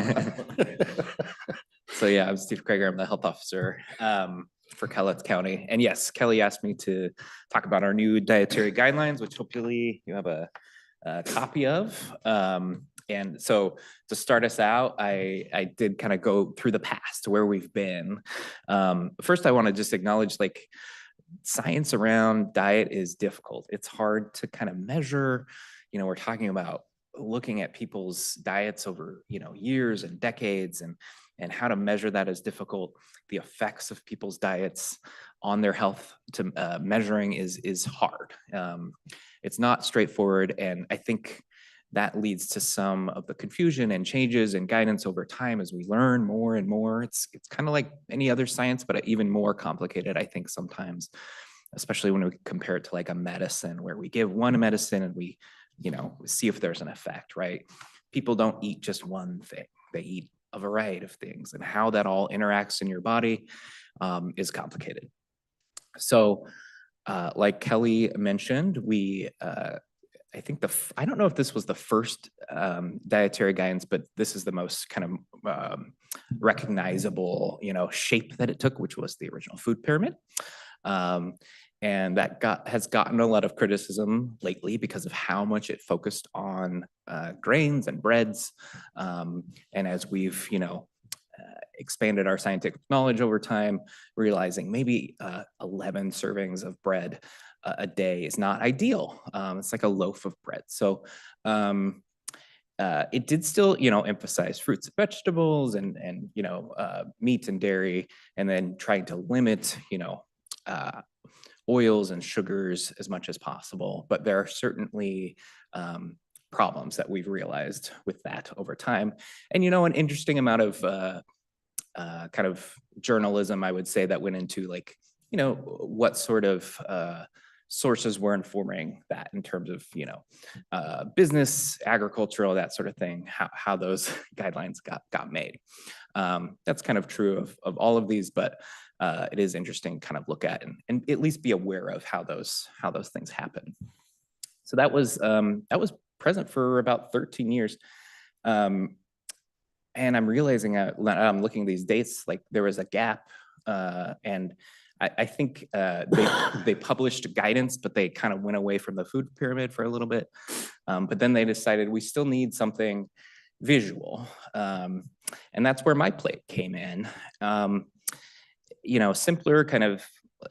So yeah, I'm Steve Krager. I'm the health officer for Cowlitz County. And yes, Kelly asked me to talk about our new dietary guidelines, which hopefully you have a copy of. And so to start us out, I did kind of go through the past, where we've been. First, I want to just acknowledge, like, science around diet is difficult. It's hard to kind of measure. We're talking about looking at people's diets over, years and decades, and how to measure that is difficult. The effects of people's diets on their health to measuring is hard. It's not straightforward. And I think that leads to some of the confusion and changes and guidance over time as we learn more and more. It's kind of like any other science, but even more complicated, I think, sometimes, especially when we compare it to like a medicine, where we give one medicine and we, see if there's an effect, right? People don't eat just one thing. They eat a variety of things, and how that all interacts in your body is complicated. So like Kelly mentioned, I think I don't know if this was the first dietary guidance, but this is the most kind of recognizable, shape that it took, which was the original food pyramid. And that has gotten a lot of criticism lately because of how much it focused on grains and breads. And as we've, expanded our scientific knowledge over time, realizing maybe 11 servings of bread a day is not ideal. It's like a loaf of bread. So it did still, emphasize fruits and vegetables and meat and dairy, and then trying to limit, oils and sugars as much as possible. But there are certainly problems that we've realized with that over time. And, an interesting amount of kind of journalism, I would say, that went into, like, what sort of sources were informing that in terms of, business, agricultural, that sort of thing, how those guidelines got made. That's kind of true of all of these, but it is interesting to kind of look at and at least be aware of how those things happen. So that was present for about 13 years. And I'm realizing I'm looking at these dates, like there was a gap, and I think they published guidance, but they kind of went away from the food pyramid for a little bit. But then they decided we still need something visual. And that's where my plate came in. Simpler kind of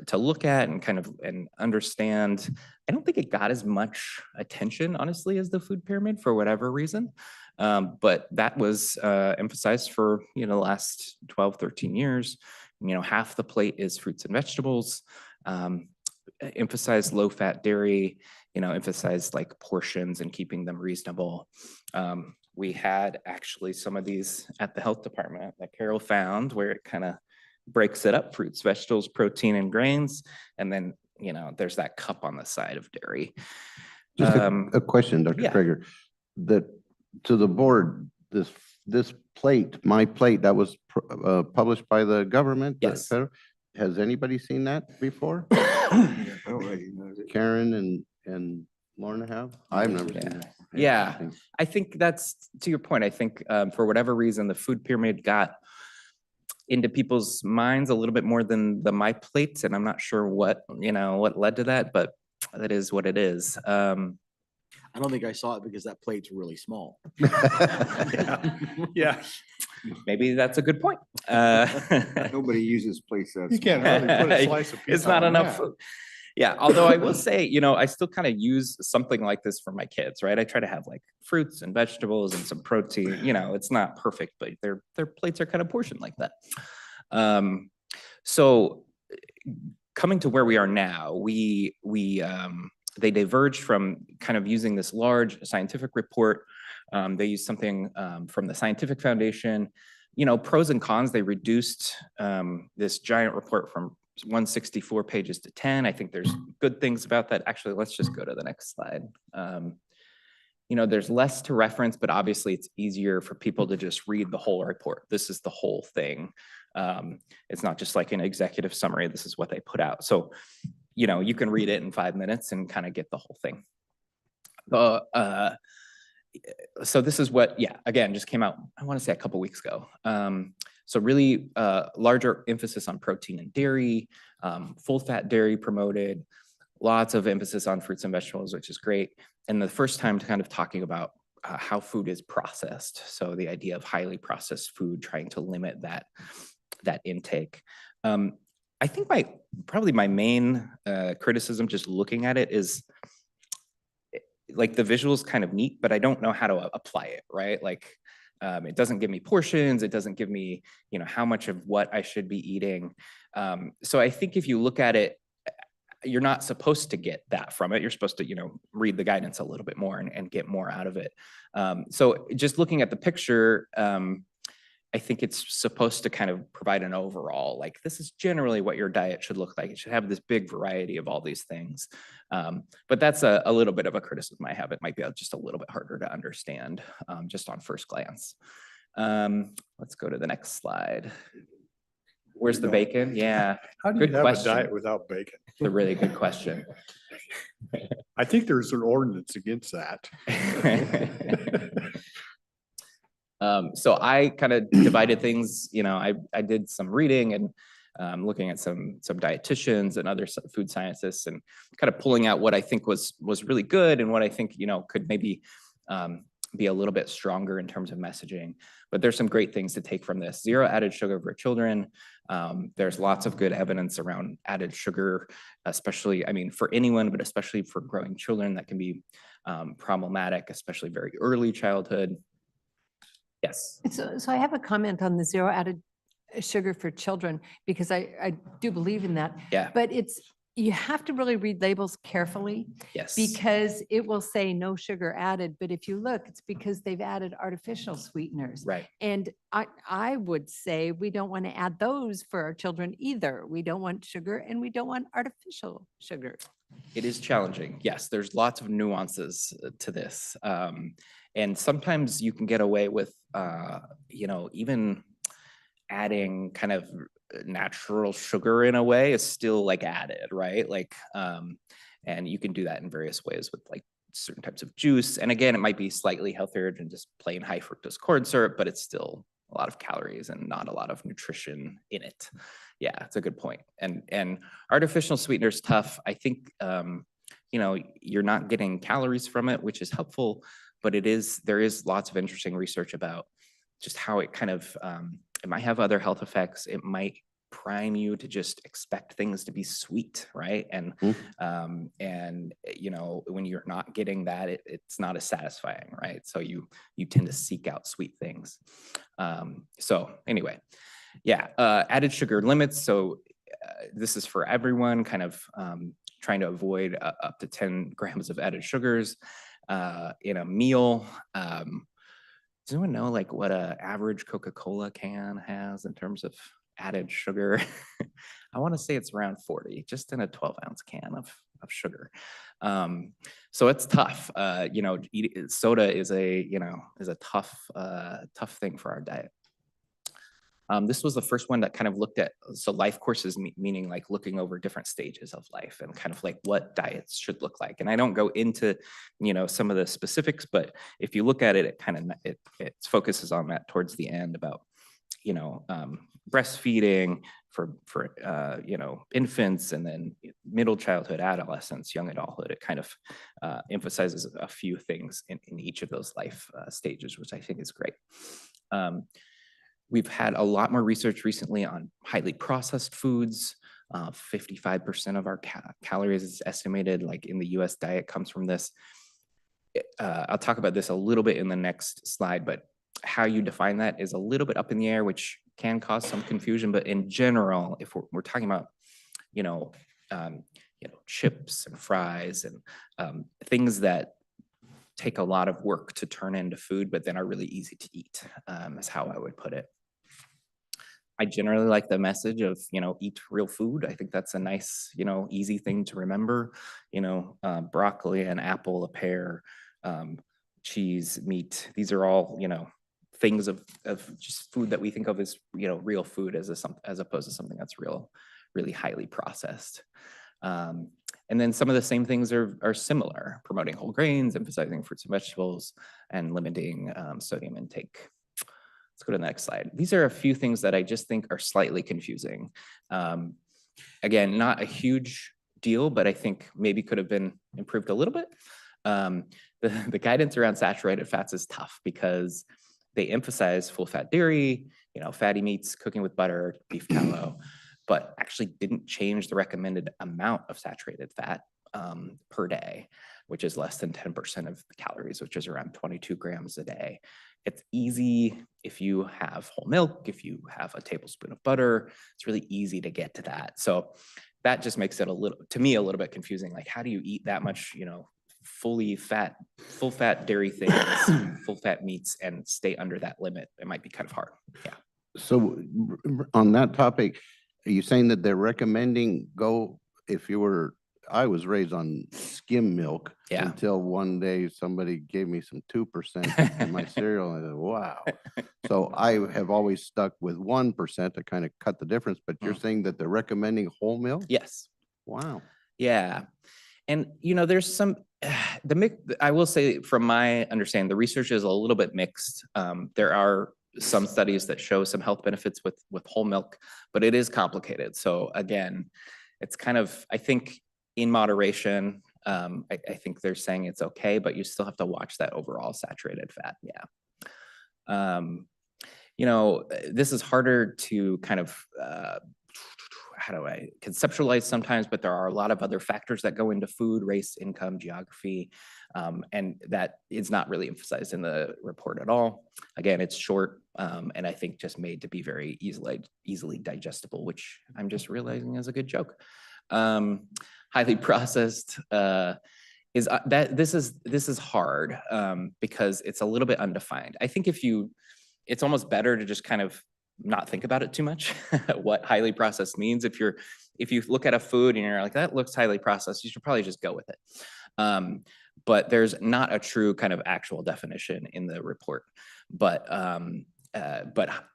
to look at and understand. I don't think it got as much attention, honestly, as the food pyramid for whatever reason. But that was emphasized for, the last 12, 13 years. Half the plate is fruits and vegetables, emphasize low-fat dairy, emphasize like portions and keeping them reasonable. We had actually some of these at the health department that Carol found where it kind of breaks it up, fruits, vegetables, protein, and grains. And then, there's that cup on the side of dairy. Just a question, Dr. yeah. Krager, to the board, this plate, my plate, that was published by the government? the Yes. federal- Has anybody seen that before? I don't recognize it. Karen and Lorna have? I've never seen it. Yeah. Interesting. I think that's to your point. I think for whatever reason, the food pyramid got into people's minds a little bit more than the my plates, and I'm not sure what led to that, but that is what it is. I don't think I saw it because that plate's really small. Yeah. Maybe that's a good point. Nobody uses plates that. You can't small. hardly put a slice of pizza. It's not on enough that. food. Yeah, although I will say, I still kind of use something like this for my kids, right? I try to have like fruits and vegetables and some protein. It's not perfect, but their plates are kind of portioned like that. So coming to where we are now, they diverged from kind of using this large scientific report. They used something from the Scientific Foundation. Pros and cons, they reduced this giant report from 164 pages to 10. I think there's good things about that. Actually, let's just go to the next slide. There's less to reference, but obviously it's easier for people to just read the whole report. This is the whole thing. It's not just like an executive summary. This is what they put out. So, you can read it in 5 minutes and kind of get the whole thing. So this is what, again, just came out, I want to say a couple weeks ago. So really larger emphasis on protein and dairy, full fat dairy promoted, lots of emphasis on fruits and vegetables, which is great. And the first time to kind of talking about how food is processed. So the idea of highly processed food, trying to limit that intake. I think probably my main criticism just looking at it is like the visuals kind of neat, but I don't know how to apply it, right? Like it doesn't give me portions. It doesn't give me, how much of what I should be eating. So I think if you look at it, you're not supposed to get that from it. You're supposed to, read the guidance a little bit more and get more out of it. So just looking at the picture, I think it's supposed to kind of provide an overall, like this is generally what your diet should look like. It should have this big variety of all these things. But that's a little bit of a criticism I have. It might be just a little bit harder to understand just on first glance. Let's go to the next slide. Where's the bacon? Yeah. How do you Good have question. a diet without bacon? It's a really good question. I think there's an ordinance against that. So I kind of divided things, I did some reading and looking at some dietitians and other food scientists and kind of pulling out what I think was really good and what I think, could maybe be a little bit stronger in terms of messaging. But there's some great things to take from this. 0 added sugar for children. There's lots of good evidence around added sugar, especially, for anyone, but especially for growing children that can be problematic, especially very early childhood. Yes. So I have a comment on the 0 added sugar for children, because I do believe in that. Yeah. But you have to really read labels carefully, Yes. because it will say no sugar added. But if you look, it's because they've added artificial sweeteners. Right. And I would say we don't want to add those for our children either. We don't want sugar and we don't want artificial sugar. It is challenging. Yes, there's lots of nuances to this. And sometimes you can get away with, even adding kind of natural sugar in a way is still like added, right? Like, and you can do that in various ways with like certain types of juice. And again, it might be slightly healthier than just plain high fructose corn syrup, but it's still a lot of calories and not a lot of nutrition in it. Yeah, it's a good point. And artificial sweetener is tough. I think, you're not getting calories from it, which is helpful, but there is lots of interesting research about just how it kind of, it might have other health effects. It might prime you to just expect things to be sweet, right? And when you're not getting that, it's not as satisfying, right? So you tend to seek out sweet things. So anyway, yeah, added sugar limits. So this is for everyone, kind of trying to avoid up to 10 grams of added sugars in a meal. Does anyone know like what an average Coca-Cola can has in terms of added sugar? I want to say it's around 40, just in a 12-ounce can of sugar. So it's tough. Soda is a tough thing for our diet. This was the first one that kind of looked at, so life courses, meaning like looking over different stages of life and kind of like what diets should look like. And I don't go into, some of the specifics, but if you look at it, it focuses on that towards the end about, breastfeeding for infants, and then middle childhood, adolescence, young adulthood. It kind of emphasizes a few things in each of those life stages, which I think is great. We've had a lot more research recently on highly processed foods. 55% of our calories is estimated, like in the US diet, comes from this. I'll talk about this a little bit in the next slide, but how you define that is a little bit up in the air, which can cause some confusion. But in general, if we're talking about, chips and fries and things that take a lot of work to turn into food, but then are really easy to eat, is how I would put it. I generally like the message of, eat real food. I think that's a nice, easy thing to remember. Broccoli, an apple, a pear, cheese, meat. These are all, things of just food that we think of as, real food as opposed to something that's really highly processed. And then some of the same things are similar, promoting whole grains, emphasizing fruits and vegetables, and limiting sodium intake. Let's go to the next slide. These are a few things that I just think are slightly confusing. Again, not a huge deal, but I think maybe could have been improved a little bit. The guidance around saturated fats is tough because they emphasize full fat dairy, fatty meats, cooking with butter, beef tallow, but actually didn't change the recommended amount of saturated fat per day, which is less than 10% of the calories, which is around 22 grams a day. It's easy if you have whole milk, if you have a tablespoon of butter, it's really easy to get to that. So that just makes it a little bit confusing. Like, how do you eat that much, full fat dairy things, full fat meats, and stay under that limit? It might be kind of hard. Yeah. So on that topic, are you saying that they're recommending I was raised on skim milk until one day somebody gave me some 2% in my cereal, and I said, wow. So I have always stuck with 1% to kind of cut the difference, but you're saying that they're recommending whole milk? Yes. Wow. Yeah. And, there's some, I will say from my understanding, the research is a little bit mixed. There are some studies that show some health benefits with whole milk, but it is complicated. So again, it's kind of, I think, in moderation. I think they're saying it's okay, but you still have to watch that overall saturated fat. Yeah. This is harder to kind of, how do I conceptualize sometimes, but there are a lot of other factors that go into food: race, income, geography, and that is not really emphasized in the report at all. Again, it's short, and I think just made to be very easily digestible, which I'm just realizing is a good joke. Highly processed is that this is hard because it's a little bit undefined. I think it's almost better to just kind of not think about it too much, what highly processed means. If you look at a food and you're like, that looks highly processed, you should probably just go with it. But there's not a true kind of actual definition in the report. But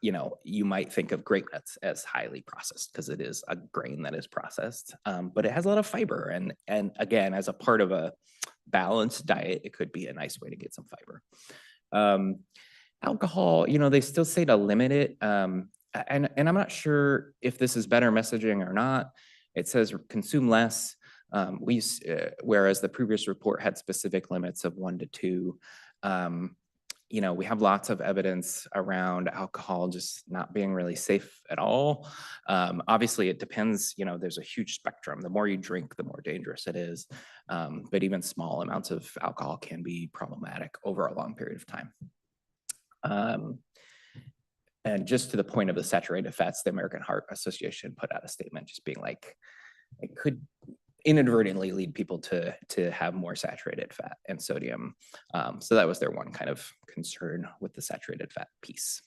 you know, you might think of grape nuts as highly processed because it is a grain that is processed, but it has a lot of fiber. And again, as a part of a balanced diet, it could be a nice way to get some fiber. Alcohol, you know, they still say to limit it. And I'm not sure if this is better messaging or not. It says consume less. Whereas the previous report had specific limits of 1 to 2. You know, we have lots of evidence around alcohol just not being really safe at all. Obviously, it depends, you know, there's a huge spectrum. The more you drink, the more dangerous it is. But even small amounts of alcohol can be problematic over a long period of time. And just to the point of the saturated fats, the American Heart Association put out a statement just being like, it could inadvertently lead people to have more saturated fat and sodium. So that was their one kind of concern with the saturated fat piece.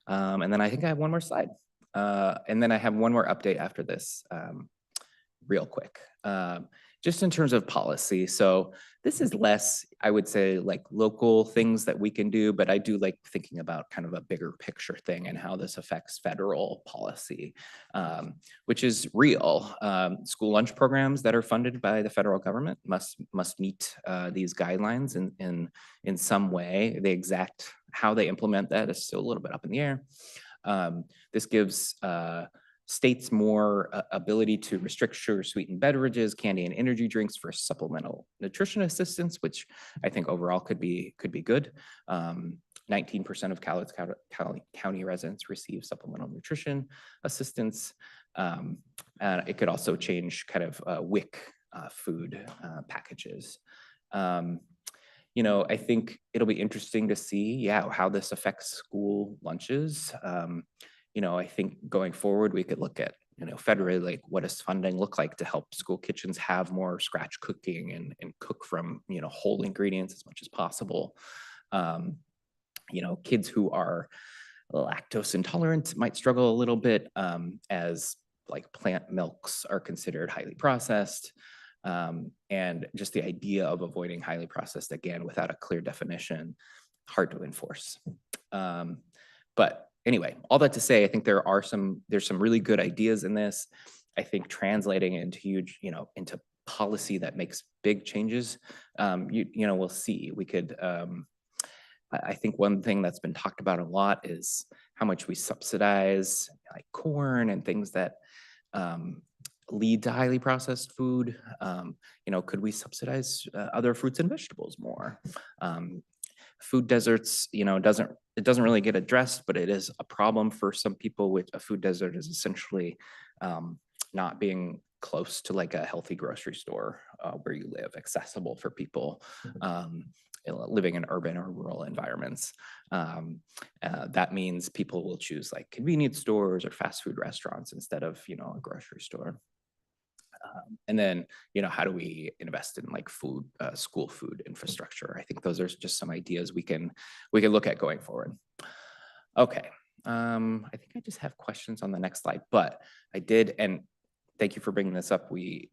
And then I think I have one more slide. And then I have one more update after this, real quick. Just in terms of policy. So this is less, I would say, like local things that we can do, but I do like thinking about kind of a bigger picture thing and how this affects federal policy, which is real. School lunch programs that are funded by the federal government must meet these guidelines in some way. The exact how they implement that is still a little bit up in the air. This gives states more ability to restrict sugar-sweetened beverages, candy, and energy drinks for supplemental nutrition assistance, which I think overall could be good. 19% of Cowlitz County residents receive supplemental nutrition assistance. And it could also change kind of WIC food packages. You know, I think it'll be interesting to see, how this affects school lunches. You know, I think going forward, we could look at, you know, federally, like what does funding look like to help school kitchens have more scratch cooking and cook from, you know, whole ingredients as much as possible. You know, kids who are lactose intolerant might struggle a little bit as like plant milks are considered highly processed. And just the idea of avoiding highly processed, again, without a clear definition, hard to enforce. But anyway, all that to say, I think there's some really good ideas in this. I think translating it into huge, you know, into policy that makes big changes, you know, we'll see. We could, I think one thing that's been talked about a lot is how much we subsidize like corn and things that lead to highly processed food. You know, could we subsidize other fruits and vegetables more? Food deserts, you know, it doesn't really get addressed, but it is a problem for some people. With a food desert is essentially not being close to like a healthy grocery store where you live, accessible for people living in urban or rural environments. That means people will choose like convenience stores or fast food restaurants instead of, you know, a grocery store. And then, you know, how do we invest in like food, school food infrastructure? I think those are just some ideas we can look at going forward. Okay, I think I just have questions on the next slide, but I did, and thank you for bringing this up. We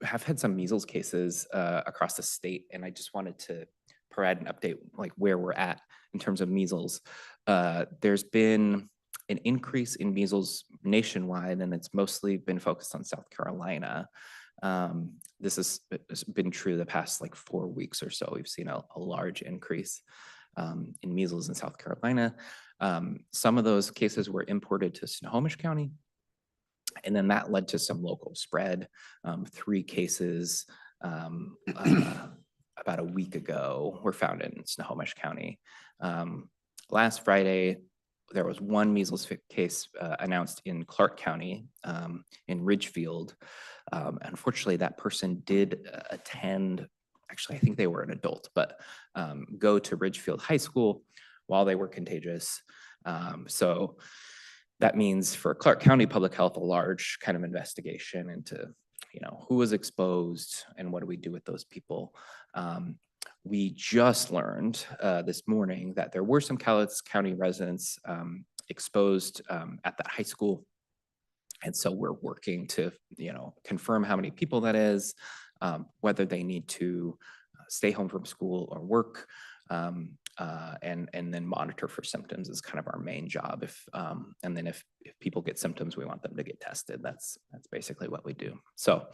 have had some measles cases across the state, and I just wanted to provide an update like where we're at in terms of measles. There's been an increase in measles nationwide, and it's mostly been focused on South Carolina. This has been true the past like 4 weeks or so. We've seen a large increase in measles in South Carolina. Some of those cases were imported to Snohomish County, and then that led to some local spread. 3 cases about a week ago were found in Snohomish County. Last Friday, there was 1 measles case announced in Clark County in Ridgefield. Unfortunately, that person did attend, actually, I think they were an adult, but go to Ridgefield High School while they were contagious. So that means for Clark County Public Health, a large kind of investigation into, you know, who was exposed and what do we do with those people. We just learned this morning that there were some Cowlitz County residents exposed at that high school. And so we're working to, confirm how many people that is, whether they need to stay home from school or work, and then monitor for symptoms is kind of our main job. And then if people get symptoms, we want them to get tested. That's basically what we do. So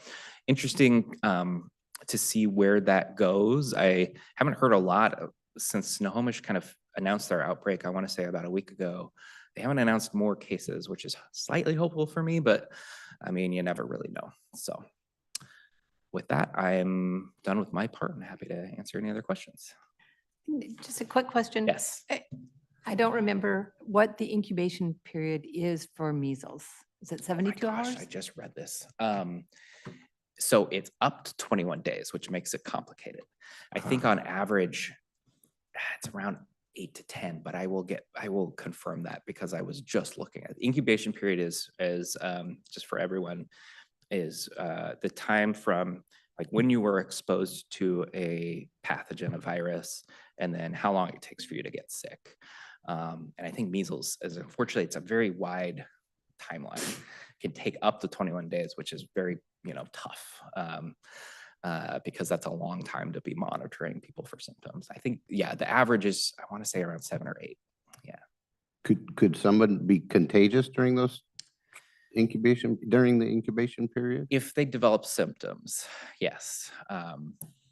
interesting to see where that goes. I haven't heard a lot since Snohomish kind of announced their outbreak, I want to say about a week ago. They haven't announced more cases, which is slightly hopeful for me, but I mean, you never really know. So with that, I'm done with my part. I'm happy to answer any other questions. Just a quick question. Yes. I don't remember what the incubation period is for measles. Is it 72 Oh my gosh, hours? I just read this. So it's up to 21 days, which makes it complicated. I think on average, it's around 8 to 10, but I will confirm that because I was just looking at the incubation period is just for everyone is the time from like when you were exposed to a pathogen, a virus, and then how long it takes for you to get sick. And I think measles is unfortunately, it's a very wide timeline, can take up to 21 days, which is very, tough. Because that's a long time to be monitoring people for symptoms. I think, yeah, the average is, I want to say around 7 or 8. Yeah. Could someone be contagious during during the incubation period? If they develop symptoms, yes.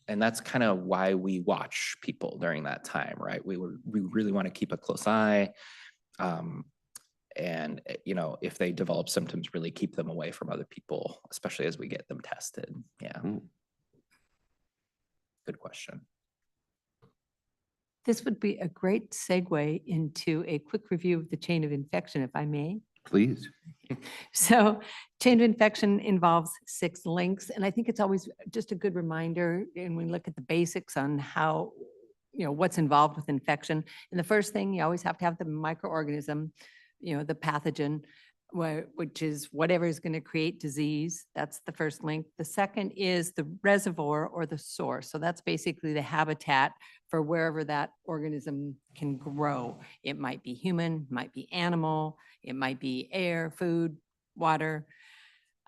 And that's kind of why we watch people during that time, right? We really want to keep a close eye. And, if they develop symptoms, really keep them away from other people, especially as we get them tested. Yeah. Good question. This would be a great segue into a quick review of the chain of infection, if I may. Please. So chain of infection involves 6 links, and I think it's always just a good reminder, and we look at the basics on how, what's involved with infection. And the first thing, you always have to have the microorganism, the pathogen, which is whatever is going to create disease. That's the first link. The second is the reservoir or the source. So that's basically the habitat for wherever that organism can grow. It might be human, might be animal, it might be air, food, water.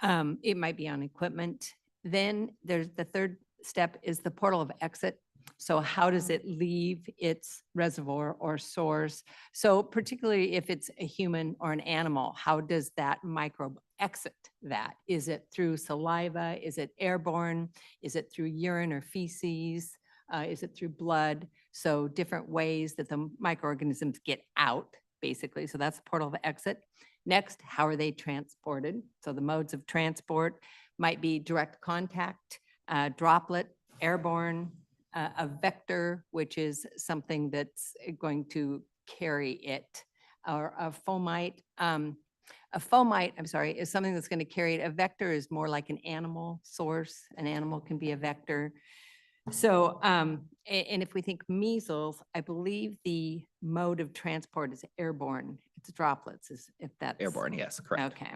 It might be on equipment. Then there's the third step is the portal of exit. So how does it leave its reservoir or source? So particularly if it's a human or an animal, how does that microbe exit that? Is it through saliva? Is it airborne? Is it through urine or feces? Is it through blood? So different ways that the microorganisms get out, basically. So that's the portal of exit. Next, how are they transported? So the modes of transport might be direct contact, droplet, airborne, a vector, which is something that's going to carry it, or a fomite. A fomite, I'm sorry, is something that's going to carry it. A vector is more like an animal source. An animal can be a vector. So, and if we think measles, I believe the mode of transport is airborne. It's droplets, if that's Airborne, yes, correct. Okay.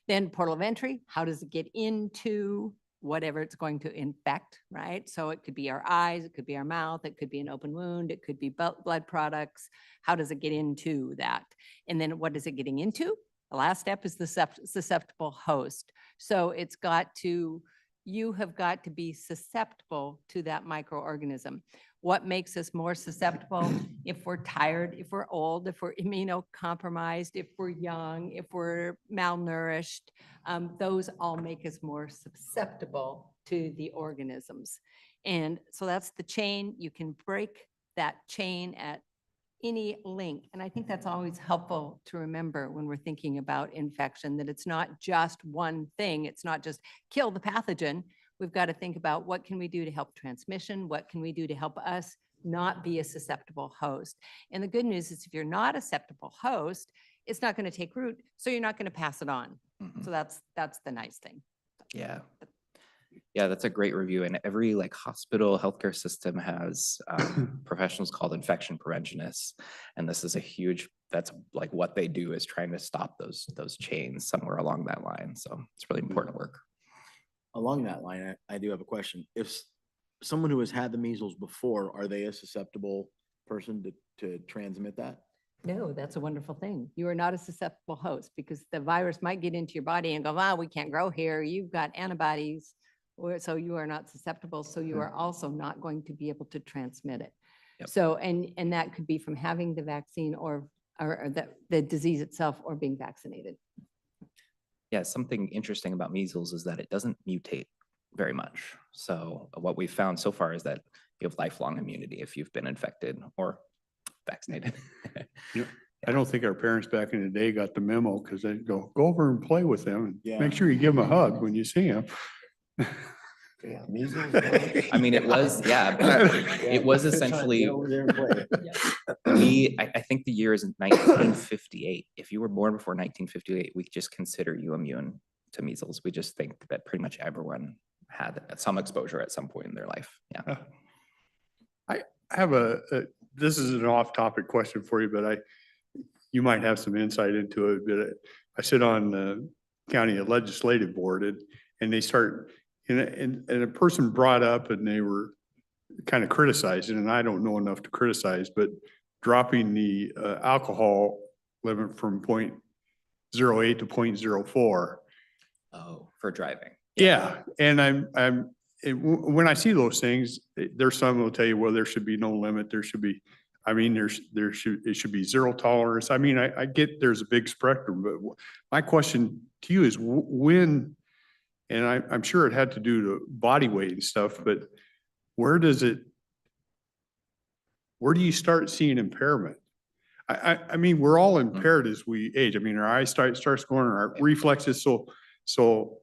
Then portal of entry, how does it get into whatever it's going to infect, right? So it could be our eyes, it could be our mouth, it could be an open wound, it could be blood products. How does it get into that? And then what is it getting into? The last step is the susceptible host. So it's got to, you have got to be susceptible to that microorganism. What makes us more susceptible? If we're tired, if we're old, if we're immunocompromised, if we're young, if we're malnourished, those all make us more susceptible to the organisms. And so that's the chain. You can break that chain at any link. And I think that's always helpful to remember when we're thinking about infection, that it's not just one thing. It's not just kill the pathogen. We've got to think about what can we do to help transmission? What can we do to help us not be a susceptible host? And the good news is if you're not a susceptible host, it's not going to take root, so you're not going to pass it on. So that's the nice thing. Yeah. Yeah, that's a great review. And every hospital healthcare system has professionals called infection preventionists. And this is that's what they do, is trying to stop those chains somewhere along that line. So it's really important work. Along that line, I do have a question. If someone who has had the measles before, are they a susceptible person to transmit that? No, that's a wonderful thing. You are not a susceptible host because the virus might get into your body and go, wow, we can't grow here. You've got antibodies. Or so you are not susceptible. So you are also not going to be able to transmit it. Yep. So, and that could be from having the vaccine or the disease itself or being vaccinated. Yeah, something interesting about measles is that it doesn't mutate very much. So what we've found so far is that you have lifelong immunity if you've been infected or vaccinated. I don't think our parents back in the day got the memo because they'd go over and play with them and make sure you give them a hug when you see them. Yeah, measles. I mean, it was, yeah, but it was essentially, I think the year is 1958. If you were born before 1958, we just consider you immune to measles. We just think that pretty much everyone had some exposure at some point in their life. Yeah. I have this is an off-topic question for you, but you might have some insight into it, but I sit on the county legislative board and they start, and a person brought up and they were kind of criticizing, and I don't know enough to criticize, but dropping the alcohol limit from 0.08 to 0.04. Oh, for driving. Yeah, and when I see those things, there's some who will tell you, well, there should be no limit. There should be, I mean, it should be zero tolerance. I mean, I get there's a big spectrum, but my question to you is when, and I'm sure it had to do to body weight and stuff, but where do you start seeing impairment? I mean, we're all impaired as we age. I mean, our eyes starts going, our reflexes. So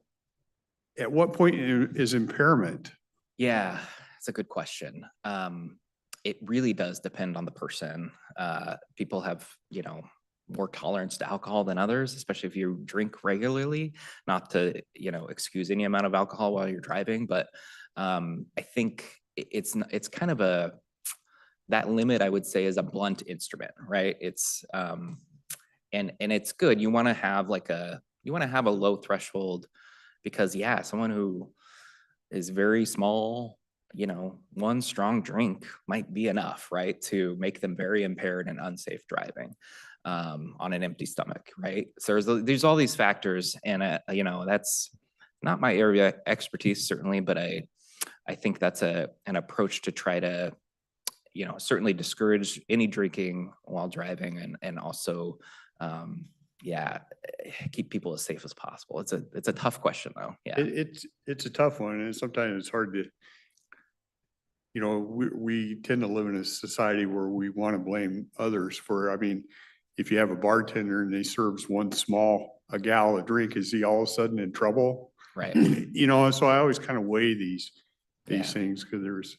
at what point is impairment? Yeah, it's a good question. It really does depend on the person. People have, more tolerance to alcohol than others, especially if you drink regularly, not to, excuse any amount of alcohol while you're driving. But I think it's kind of that limit, I would say, is a blunt instrument, right? It's, and it's good. You want to have a low threshold because someone who is very small, one strong drink might be enough, right? To make them very impaired and unsafe driving on an empty stomach, right? So there's all these factors and, that's not my area of expertise certainly, but I think that's an approach to try to, certainly discourage any drinking while driving and also, keep people as safe as possible. It's a tough question though. Yeah. It's a tough one, and sometimes it's hard to, we tend to live in a society where we want to blame others for, I mean, if you have a bartender and he serves a gal a drink, is he all of a sudden in trouble? Right. So I always kind of weigh these things because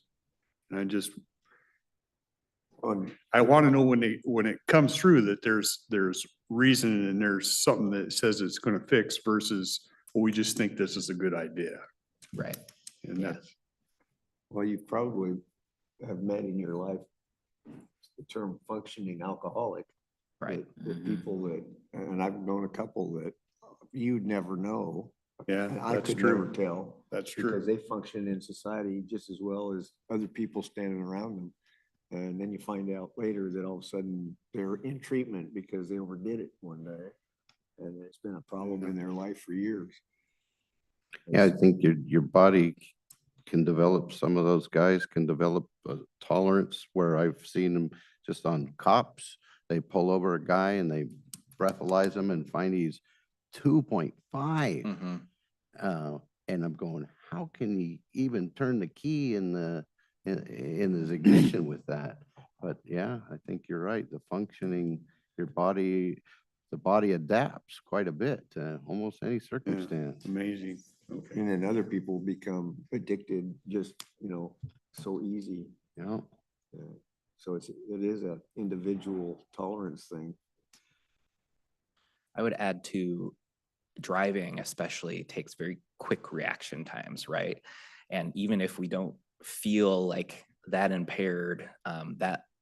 I want to know when it comes through that there's reason and there's something that says it's going to fix versus, well, we just think this is a good idea. Right. And that's, Well, you probably have met in your life the term functioning alcoholic. Right. The people that, and I've known a couple that you'd never know. yeah, And I that's could never true. tell That's because true. they function in society just as well as other people standing around them. And then you find out later that all of a sudden they're in treatment because they overdid it one day. And it's been a problem in their life for years. Yeah, I think your body can develop, some of those guys can develop a tolerance where I've seen them just on cops. They pull over a guy and they breathalyze him and find he's 2.5. And I'm going, how can he even turn the key in his ignition with that? But yeah, I think you're right. The functioning, the body adapts quite a bit to almost any circumstance. Amazing. Okay. And then other people become addicted just, so easy. Yeah. So it is a individual tolerance thing. I would add to driving especially takes very quick reaction times, right? And even if we don't feel like that impaired,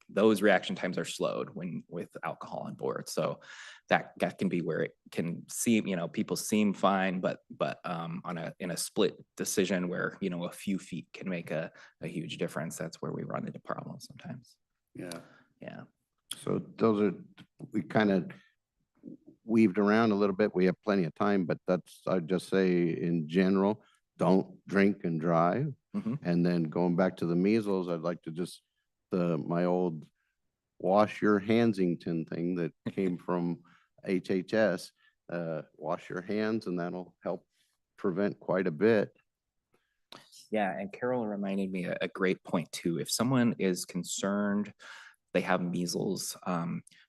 those reaction times are slowed with alcohol on board. So that can be where it can seem, people seem fine, but in a split decision where, a few feet can make a huge difference. That's where we run into problems sometimes. Yeah. Yeah. So those are we kind of weaved around a little bit. We have plenty of time, but that's, I'd just say in general, don't drink and drive. Mhm. And then going back to the measles, I'd like to just, my old wash your handsington thing that came from HHS, wash your hands and that'll help prevent quite a bit. Yeah, and Carol reminded me a great point too. If someone is concerned they have measles,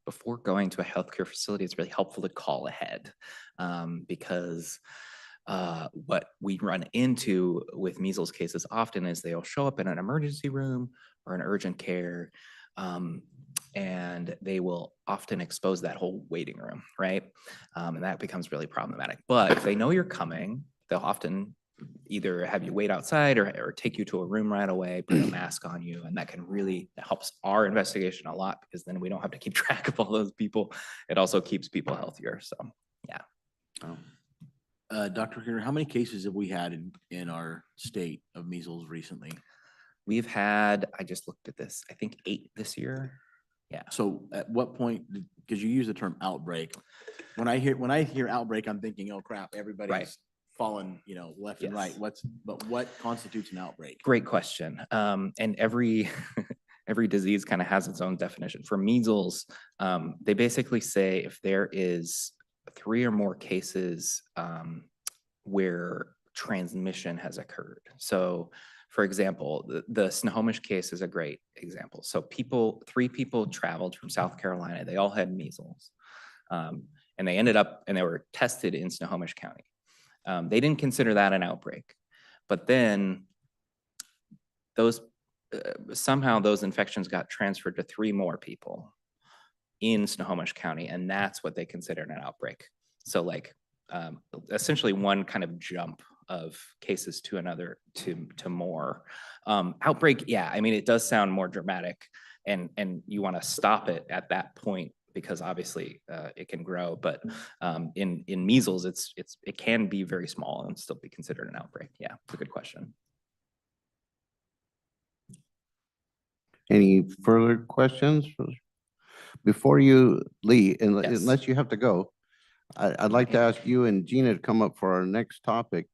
before going to a healthcare facility, it's really helpful to call ahead, because what we run into with measles cases often is they'll show up in an emergency room or an urgent care, and they will often expose that whole waiting room, right? And that becomes really problematic. But if they know you're coming, they'll often either have you wait outside or take you to a room right away, put a mask on you, and that helps our investigation a lot, because then we don't have to keep track of all those people. It also keeps people healthier, so, yeah. Dr. Krieger, how many cases have we had in our state of measles recently? We've had, I just looked at this, I think 8 this year. Yeah. So at what point, because you use the term outbreak, when I hear outbreak, I'm thinking, oh crap, everybody's fallen, left and right. Yes. But what constitutes an outbreak? Great question. And every disease kind of has its own definition. For measles, they basically say if there is 3 or more cases where transmission has occurred. So, for example, the Snohomish case is a great example. So 3 people traveled from South Carolina. They all had measles, and they ended up and they were tested in Snohomish County. They didn't consider that an outbreak, but then somehow those infections got transferred to 3 more people in Snohomish County, and that's what they considered an outbreak. So like essentially one kind of jump of cases to another to more. Outbreak, yeah, I mean, it does sound more dramatic, and you want to stop it at that point, because obviously it can grow, but in measles, it can be very small and still be considered an outbreak. Yeah, it's a good question. Any further questions? Before you leave, Yes. unless you have to go, I'd like to ask you and Gina to come up for our next topic.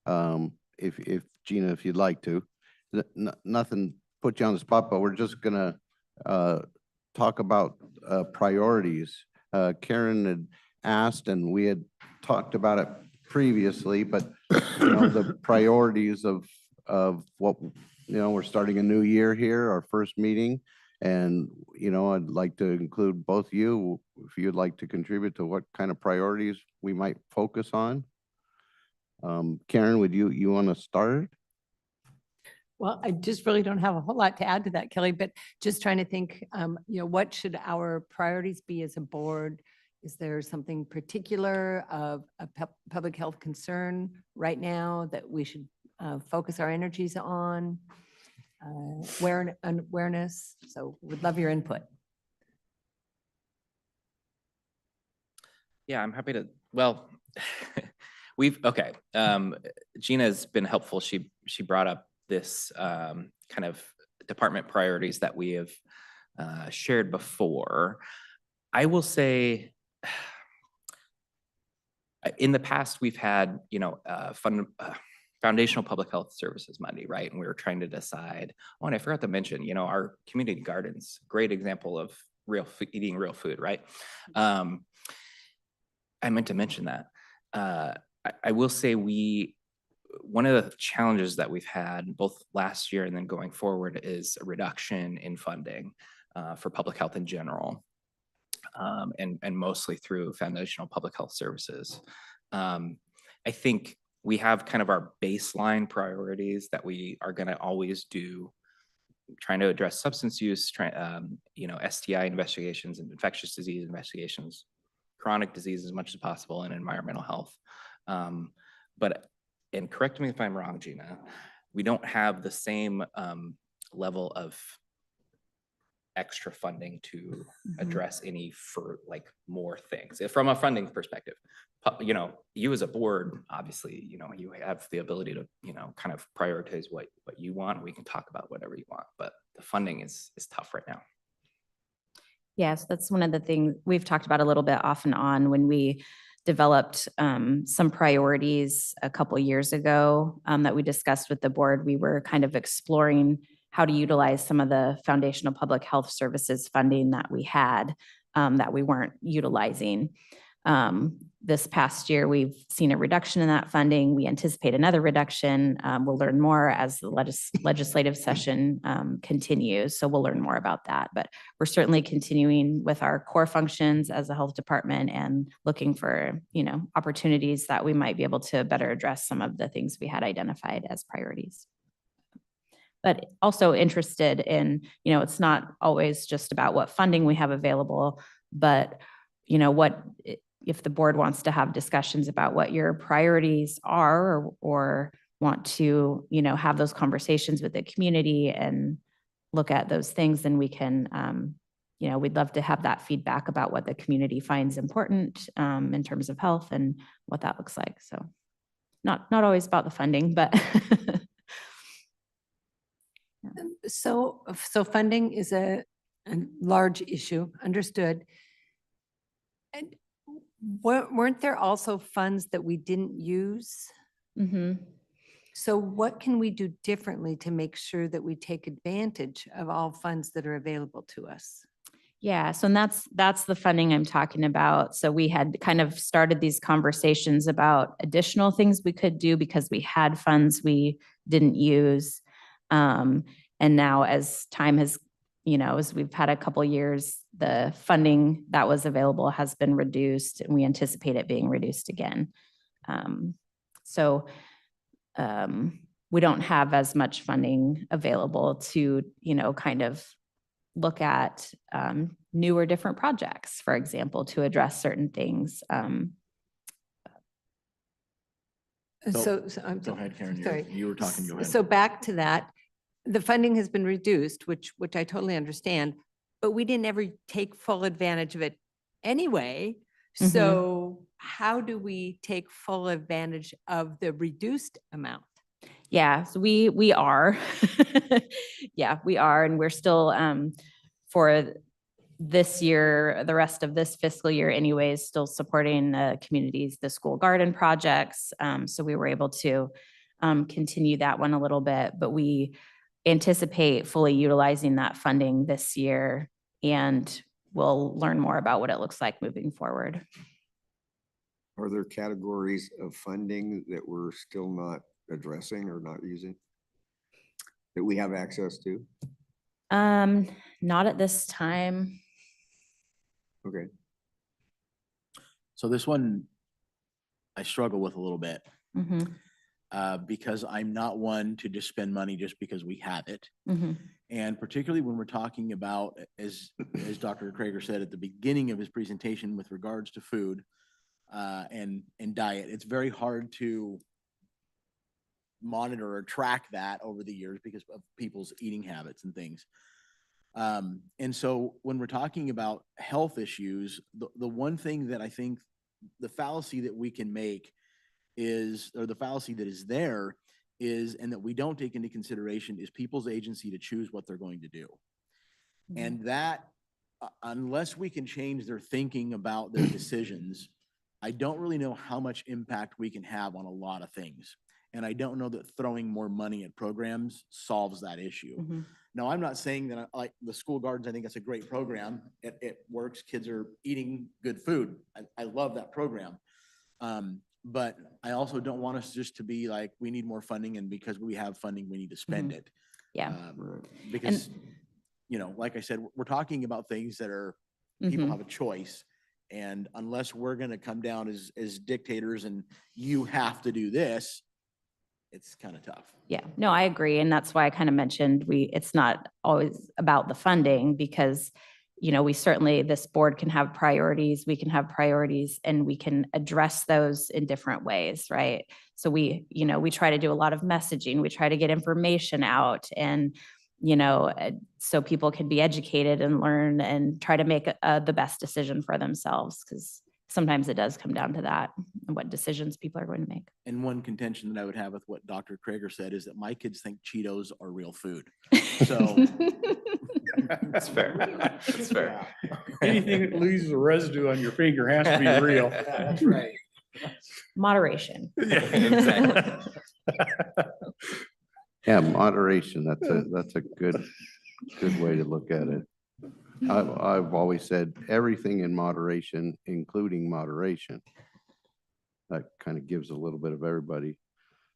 If Gina, if you'd like to, nothing put you on the spot, but we're just gonna talk about priorities. Karen had asked, and we had talked about it previously, but the priorities of what, we're starting a new year here, our first meeting. And, I'd like to include both you, if you'd like to contribute to what kind of priorities we might focus on. Karen, would you want to start? Well, I just really don't have a whole lot to add to that, Kelly, but just trying to think, what should our priorities be as a board? Is there something particular of a public health concern right now that we should focus our energies on? Awareness. So would love your input. Yeah, I'm happy to, well, okay. Gina's been helpful. She brought up this kind of department priorities that we have shared before. I will say, in the past, we've had, Foundational Public Health Services Monday, right? And we were trying to decide, oh, and I forgot to mention, our community gardens, great example of eating real food, right? I meant to mention that. I will say one of the challenges that we've had both last year and then going forward is a reduction in funding for public health in general, and mostly through Foundational Public Health Services. I think we have kind of our baseline priorities that we are going to always do, trying to address substance use, STI investigations and infectious disease investigations, chronic disease as much as possible, and environmental health. And correct me if I'm wrong, Gina, we don't have the same level of extra funding to address any more things from a funding perspective. You as a board, obviously, you have the ability to, kind of prioritize what you want. We can talk about whatever you want, but the funding is tough right now. Yes, that's one of the things we've talked about a little bit off and on when we developed some priorities a couple years ago that we discussed with the board. We were kind of exploring how to utilize some of the foundational public health services funding that we had that we weren't utilizing. This past year, we've seen a reduction in that funding. We anticipate another reduction. We'll learn more as the legislative session continues. So we'll learn more about that. But we're certainly continuing with our core functions as a health department and looking for, opportunities that we might be able to better address some of the things we had identified as priorities. But also interested in, it's not always just about what funding we have available, but what if the board wants to have discussions about what your priorities are or want to, have those conversations with the community and look at those things, then we can, we'd love to have that feedback about what the community finds important in terms of health and what that looks like. So not always about the funding, but So funding is a large issue, understood. And weren't there also funds that we didn't use? Mhm. So what can we do differently to make sure that we take advantage of all funds that are available to us? Yeah, so and that's the funding I'm talking about. So we had kind of started these conversations about additional things we could do because we had funds we didn't use. And now as time has, as we've had a couple years, the funding that was available has been reduced and we anticipate it being reduced again. So we don't have as much funding available to, kind of look at new or different projects, for example, to address certain things. So Go ahead, Karen. sorry. You were talking, go ahead. So back to that, the funding has been reduced, which I totally understand, but we didn't ever take full advantage of it anyway. Mhm. So how do we take full advantage of the reduced amount? Yeah, so we are. Yeah, we are. And we're still for this year, the rest of this fiscal year anyways, still supporting the communities, the school garden projects. So we were able to continue that one a little bit, but we anticipate fully utilizing that funding this year, and we'll learn more about what it looks like moving forward. Are there categories of funding that we're still not addressing or not using that we have access to? Not at this time. Okay. So this one, I struggle with a little bit Mhm, because I'm not one to just spend money just because we have it. mhm. And particularly when we're talking about, as Dr. Krager said at the beginning of his presentation with regards to food and diet, it's very hard to monitor or track that over the years because of people's eating habits and things. And so when we're talking about health issues, the one thing that I think the fallacy that we can make is, or the fallacy that is there is, and that we don't take into consideration, is people's agency to choose what they're going to do. And that, unless we can change their thinking about their decisions, I don't really know how much impact we can have on a lot of things. And I don't know that throwing more money at programs solves that issue. Mhm. Now, I'm not saying that like the school gardens, I think that's a great program. It works. Kids are eating good food. I love that program. But I also don't want us just to be like, we need more funding, and because we have funding, we need to spend it. Yeah. Because, like I said, we're talking about things that are, people Mhm. have a choice. And unless we're going to come down as dictators and you have to do this, it's kind of tough. Yeah, no, I agree. And that's why I kind of mentioned it's not always about the funding because, we certainly, this board can have priorities, we can have priorities, and we can address those in different ways, right? So we try to do a lot of messaging, we try to get information out and, so people can be educated and learn and try to make the best decision for themselves, because sometimes it does come down to that and what decisions people are going to make. And one contention that I would have with what Dr. Krager said is that my kids think Cheetos are real food. So That's fair. That's fair. Anything that loses a residue on your finger has to be real. That's right. Moderation. Yeah, exactly. Yeah, moderation, that's a good way to look at it. I've always said everything in moderation, including moderation. That kind of gives a little bit of everybody,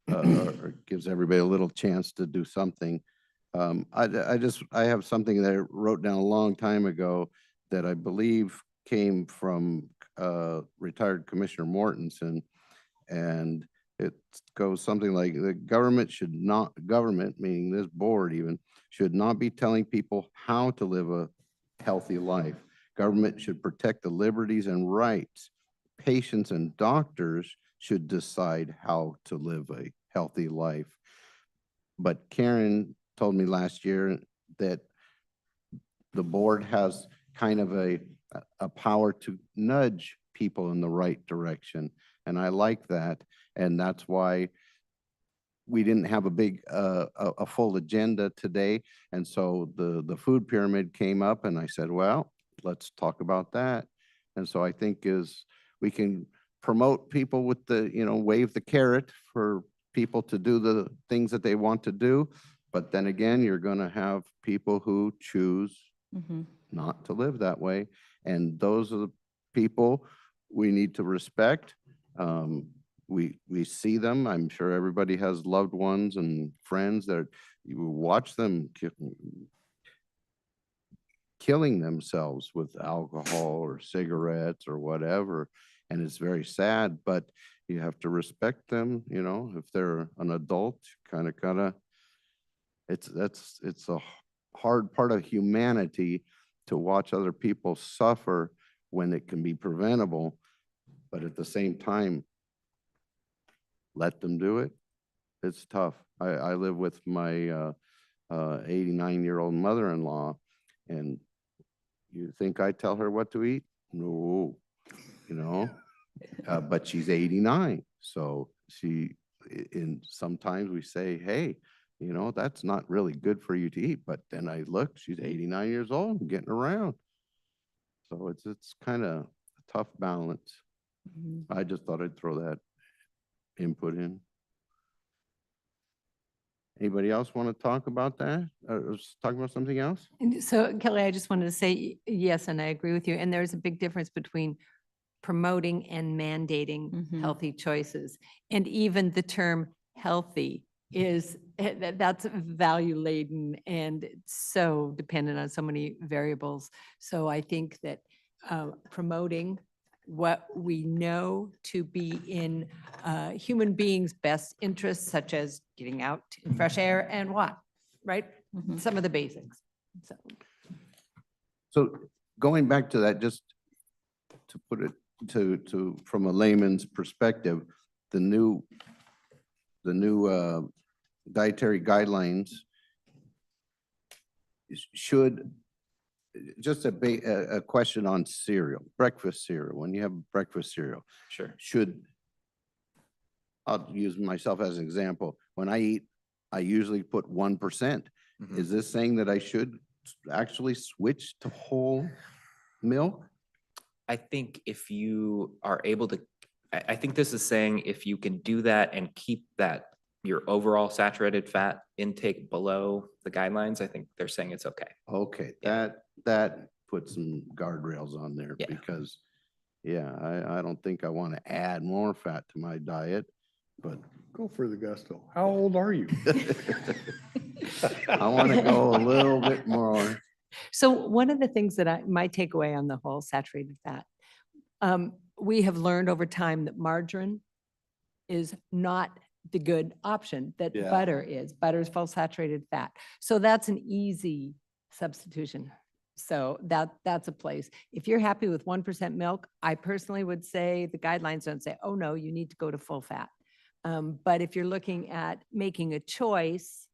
or gives everybody a little chance to do something. I have something that I wrote down a long time ago that I believe came from retired Commissioner Mortensen. And it goes something like the government should not, government, meaning this board even, should not be telling people how to live a healthy life. Government should protect the liberties and rights. Patients and doctors should decide how to live a healthy life. But Karen told me last year that the board has kind of a power to nudge people in the right direction. And I like that. And that's why we didn't have a big, a full agenda today. And so the food pyramid came up and I said, well, let's talk about that. And so I think is we can promote people with the, wave the carrot for people to do the things that they want to do. But then again, you're going to have people who choose not to live that way. And those are the people we need to respect. We see them. I'm sure everybody has loved ones and friends that you watch them killing themselves with alcohol or cigarettes or whatever. And it's very sad, but you have to respect them, if they're an adult, kind of, it's a hard part of humanity to watch other people suffer when it can be preventable. But at the same time, let them do it. It's tough. I live with my 89-year-old mother-in-law, and you think I tell her what to eat? No, but she's 89. So sometimes we say, hey, that's not really good for you to eat. But then I look, she's 89 years old and getting around. So it's kind of a tough balance. I just thought I'd throw that input in. Anybody else want to talk about that? Or talk about something else? And so Kelly, I just wanted to say yes, and I agree with you. And there's a big difference between promoting and mandating healthy choices. And even the term healthy that's value laden and so dependent on so many variables. So I think that promoting what we know to be in human beings' best interests, such as getting out in fresh air and walk, right? Some of the basics. So going back to that, just to put it to from a layman's perspective, the new dietary guidelines should, just a question on cereal, breakfast cereal. When you have breakfast cereal, Sure. I'll use myself as an example. When I eat, I usually put 1%. Is this saying that I should actually switch to whole milk? I think if you are able to, I think this is saying if you can do that and keep your overall saturated fat intake below the guidelines, I think they're saying it's okay. Okay, Yeah. that puts some guardrails on there because, I don't think I want to add more fat to my diet, but Go for the gusto. How old are you? I want to go a little bit more. So one of the things that my takeaway on the whole saturated fat, we have learned over time that margarine is not the good option that butter is. Butter is full saturated fat. So that's an easy substitution. So that's a place. If you're happy with 1% milk, I personally would say the guidelines don't say, oh no, you need to go to full fat. But if you're looking at making a choice,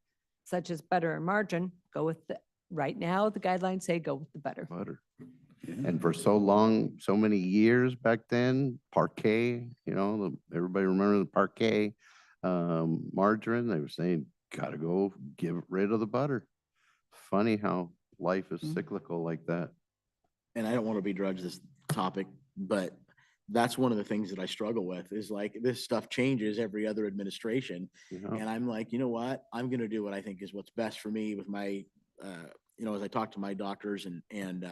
such as butter or margarine, go with right now, the guidelines say go with the butter. And for so long, so many years back then, Parquet, everybody remember the Parquet margarine? They were saying, gotta go get rid of the butter. Funny how life is Mhm. cyclical like that. And I don't want to begrudge this topic, but that's one of the things that I struggle with is like this stuff changes every other administration. You know? And I'm like, you know what? I'm going to do what I think is what's best for me with my, as I talk to my doctors and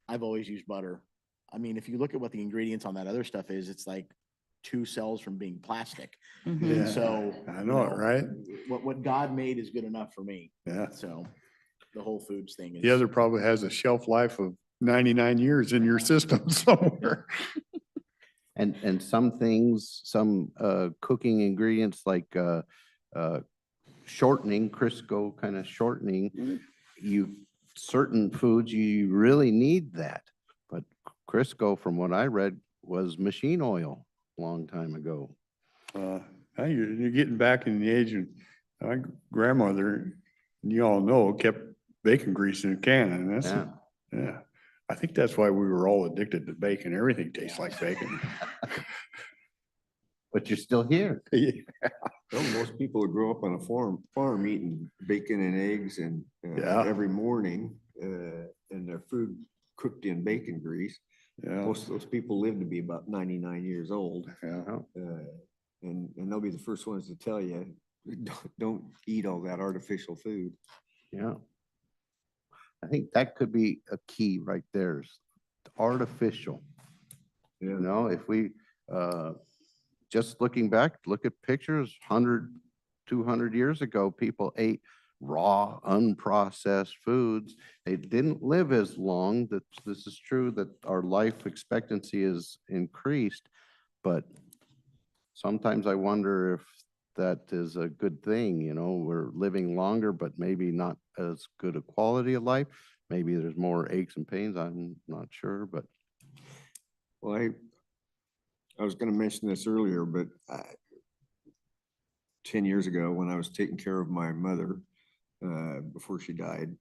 I've always used butter. I mean, if you look at what the ingredients on that other stuff is, it's like 2 cells from being plastic. Mhm. Yeah, So. I know it, right? What God made is good enough for me. Yeah. So the Whole Foods thing is. The other probably has a shelf life of 99 years in your system somewhere. And some things, some cooking ingredients like shortening, Crisco kind of shortening, certain foods, you really need that. But Crisco, from what I read, was machine oil a long time ago. Now you're getting back in the age of my grandmother, you all know, kept bacon grease in a can, and that's, Yeah. yeah. I think that's why we were all addicted to bacon. Everything tastes like bacon. But you're still here. Well, most people who grow up on a farm eating bacon and eggs and Yeah. every morning, and their food cooked in bacon grease. Yeah. Most of those people live to be about 99 years old. Yeah. And they'll be the first ones to tell you, don't eat all that artificial food. Yeah. I think that could be a key right there, is artificial. You know, if we, just looking back, look at pictures, 100, 200 years ago, people ate raw, unprocessed foods. They didn't live as long. That this is true, that our life expectancy is increased, but sometimes I wonder if that is a good thing. You know, we're living longer, but maybe not as good a quality of life. Maybe there's more aches and pains. I'm not sure, but. Well, I was gonna mention this earlier, but 10 years ago, when I was taking care of my mother, before she died,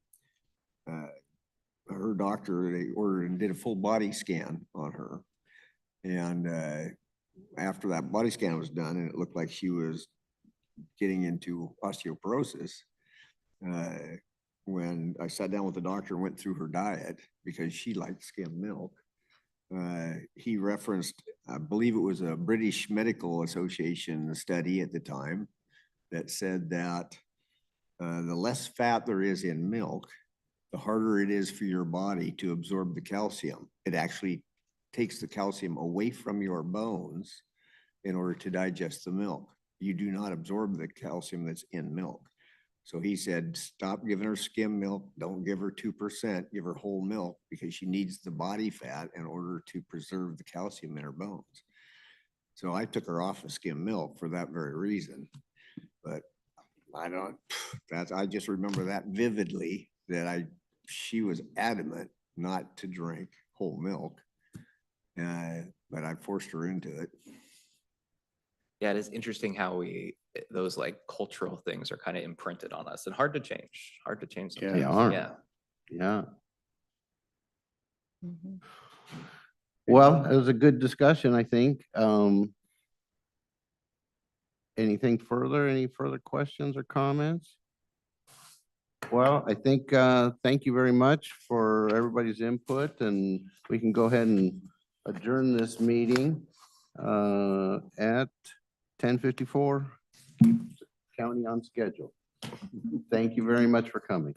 her doctor, they ordered and did a full body scan on her. And after that body scan was done and it looked like she was getting into osteoporosis, when I sat down with the doctor and went through her diet, because she liked skim milk, he referenced, I believe it was a British Medical Association study at the time that said that the less fat there is in milk, the harder it is for your body to absorb the calcium. It actually takes the calcium away from your bones in order to digest the milk. You do not absorb the calcium that's in milk. So he said, stop giving her skim milk. Don't give her 2%, give her whole milk, because she needs the body fat in order to preserve the calcium in her bones. So I took her off of skim milk for that very reason. But I just remember that vividly, that she was adamant not to drink whole milk. But I forced her into it. Yeah, it is interesting how those like cultural things are kind of imprinted on us and hard to change sometimes. They are. Yeah. Yeah. Mhm. Well, it was a good discussion, I think. Anything further? Any further questions or comments? Well, I think, thank you very much for everybody's input, and we can go ahead and adjourn this meeting at 10:54. Keep the county on schedule. Thank you very much for coming.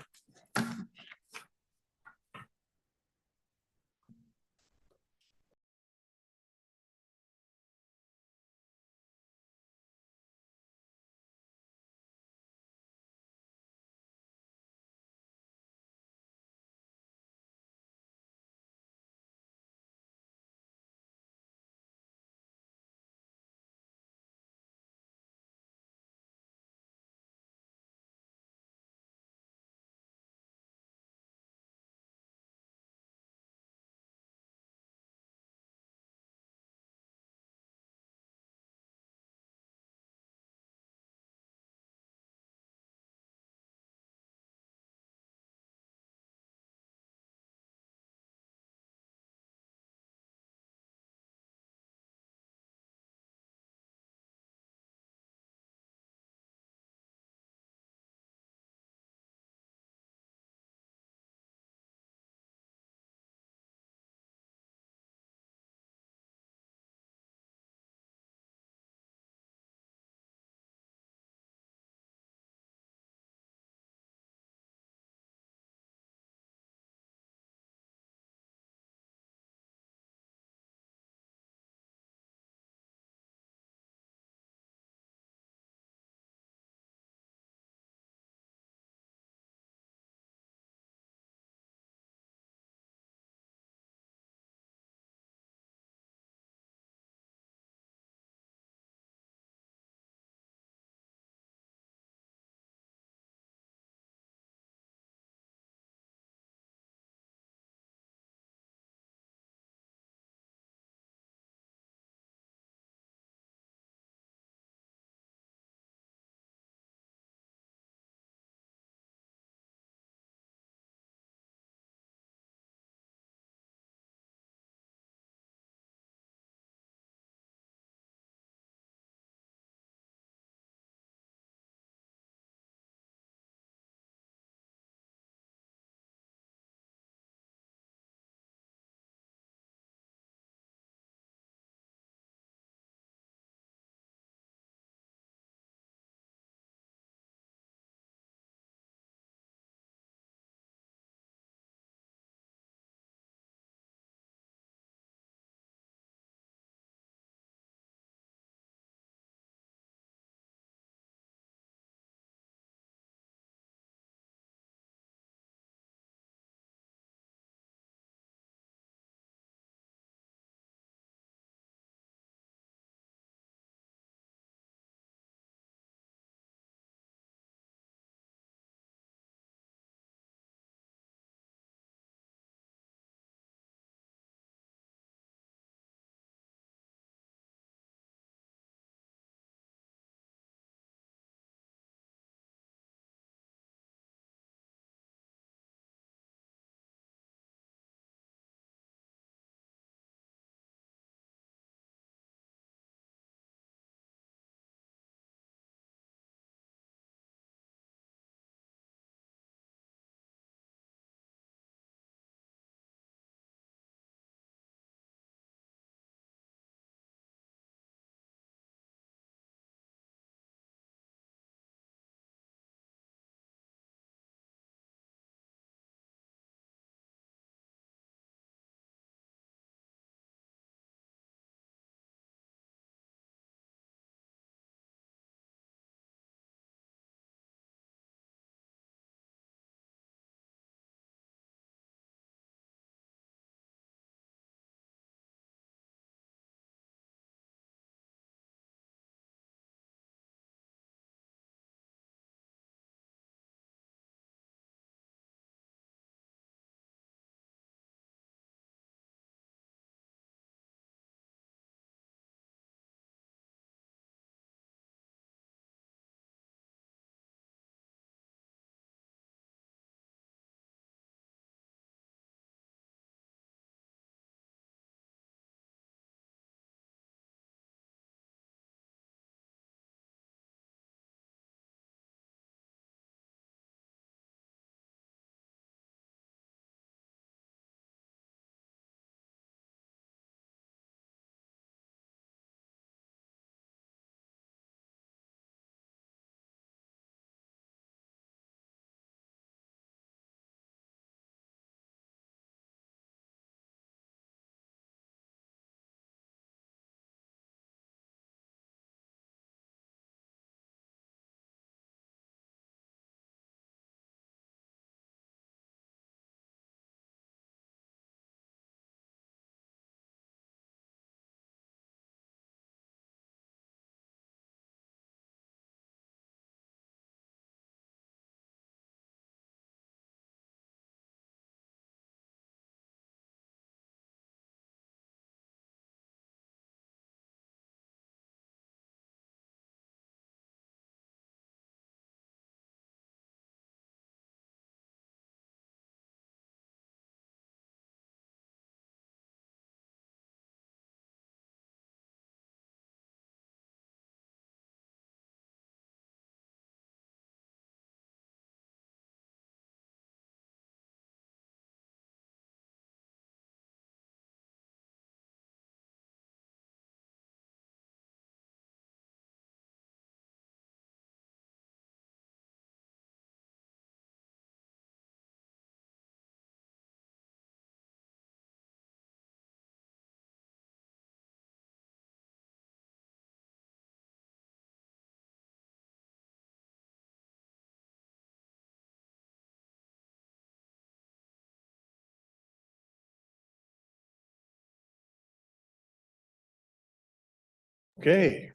Okay,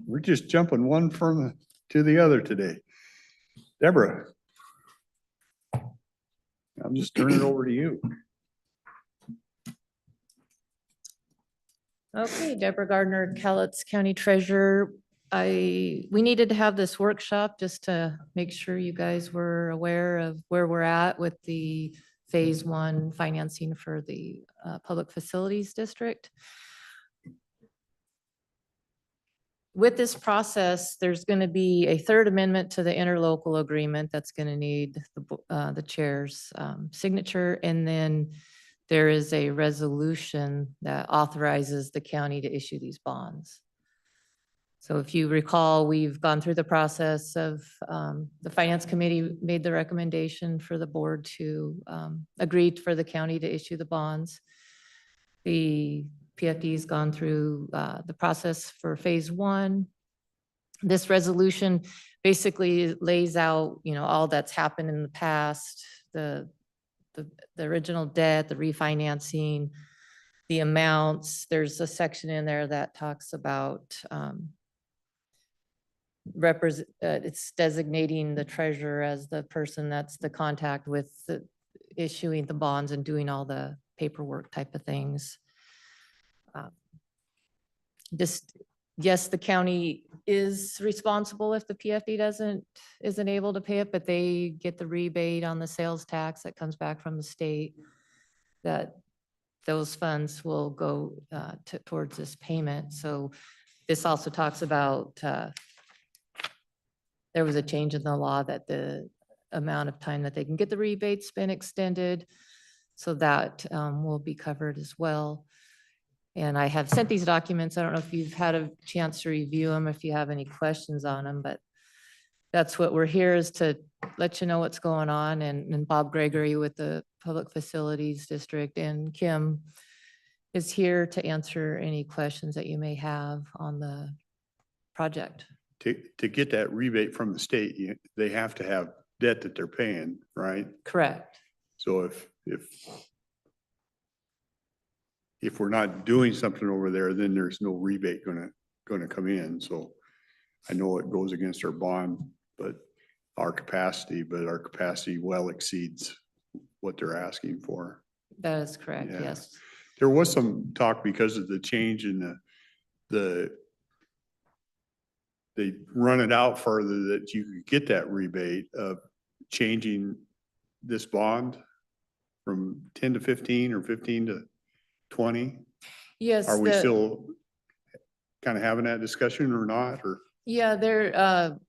we're just jumping one to the other today. Deborah. I'll just turn it over to you. Okay, Deborah Gardner, Cowlitz County Treasurer. We needed to have this workshop just to make sure you guys were aware of where we're at with the Phase 1 financing for the Public Facilities District. With this process, there's going to be a third amendment to the interlocal agreement that's going to need the chair's signature. And then there is a resolution that authorizes the county to issue these bonds. So if you recall, we've gone through the process of the Finance Committee made the recommendation for the board to agree for the county to issue the bonds. The PFD's gone through the process for Phase 1. This resolution basically lays out, all that's happened in the past, the original debt, the refinancing, the amounts. There's a section in there that talks about it's designating the treasurer as the person that's the contact with the issuing the bonds and doing all the paperwork type of things. Yes, the county is responsible if the PFD isn't able to pay it, but they get the rebate on the sales tax that comes back from the state, that those funds will go towards this payment. So this also talks about there was a change in the law that the amount of time that they can get the rebate's been extended. So that will be covered as well. And I have sent these documents. I don't know if you've had a chance to review them, if you have any questions on them, but that's what we're here is to let you know what's going on. And Bob Gregory with the Public Facilities District and Kim is here to answer any questions that you may have on the project. To get that rebate from the state, they have to have debt that they're paying, right? Correct. So if we're not doing something over there, then there's no rebate gonna come in. So I know it goes against our bond, but our capacity well exceeds what they're asking for. That is correct, Yeah. yes. There was some talk because of the change in they run it out further that you could get that rebate of changing this bond from 10 to 15 or 15 to 20. Yes. Are we still kind of having that discussion or not, or? Yeah, the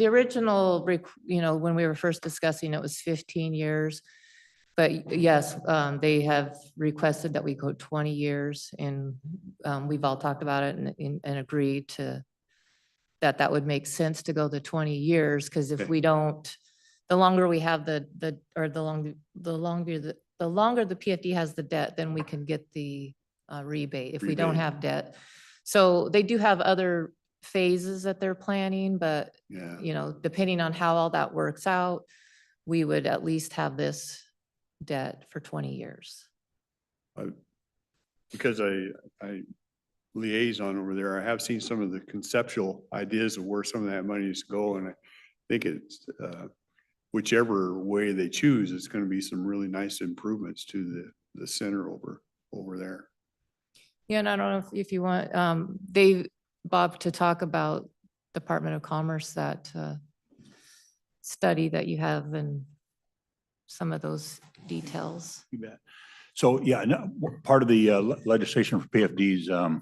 original, when we were first discussing, it was 15 years. But yes, they have requested that we go 20 years, and we've all talked about it and agreed to that would make sense to go the 20 years, because if we don't, the longer we have the longer the PFD has the debt, then we can get the rebate if we don't have debt. So they do have other phases that they're planning, but depending on how all that works out, we would at least have this debt for 20 years. Because I liaison over there, I have seen some of the conceptual ideas of where some of that money is going. And I think it's whichever way they choose, it's going to be some really nice improvements to the center over there. Yeah, and I don't know if you want Bob to talk about Department of Commerce, that study that you have and some of those details. You bet. So yeah, part of the legislation for PFDs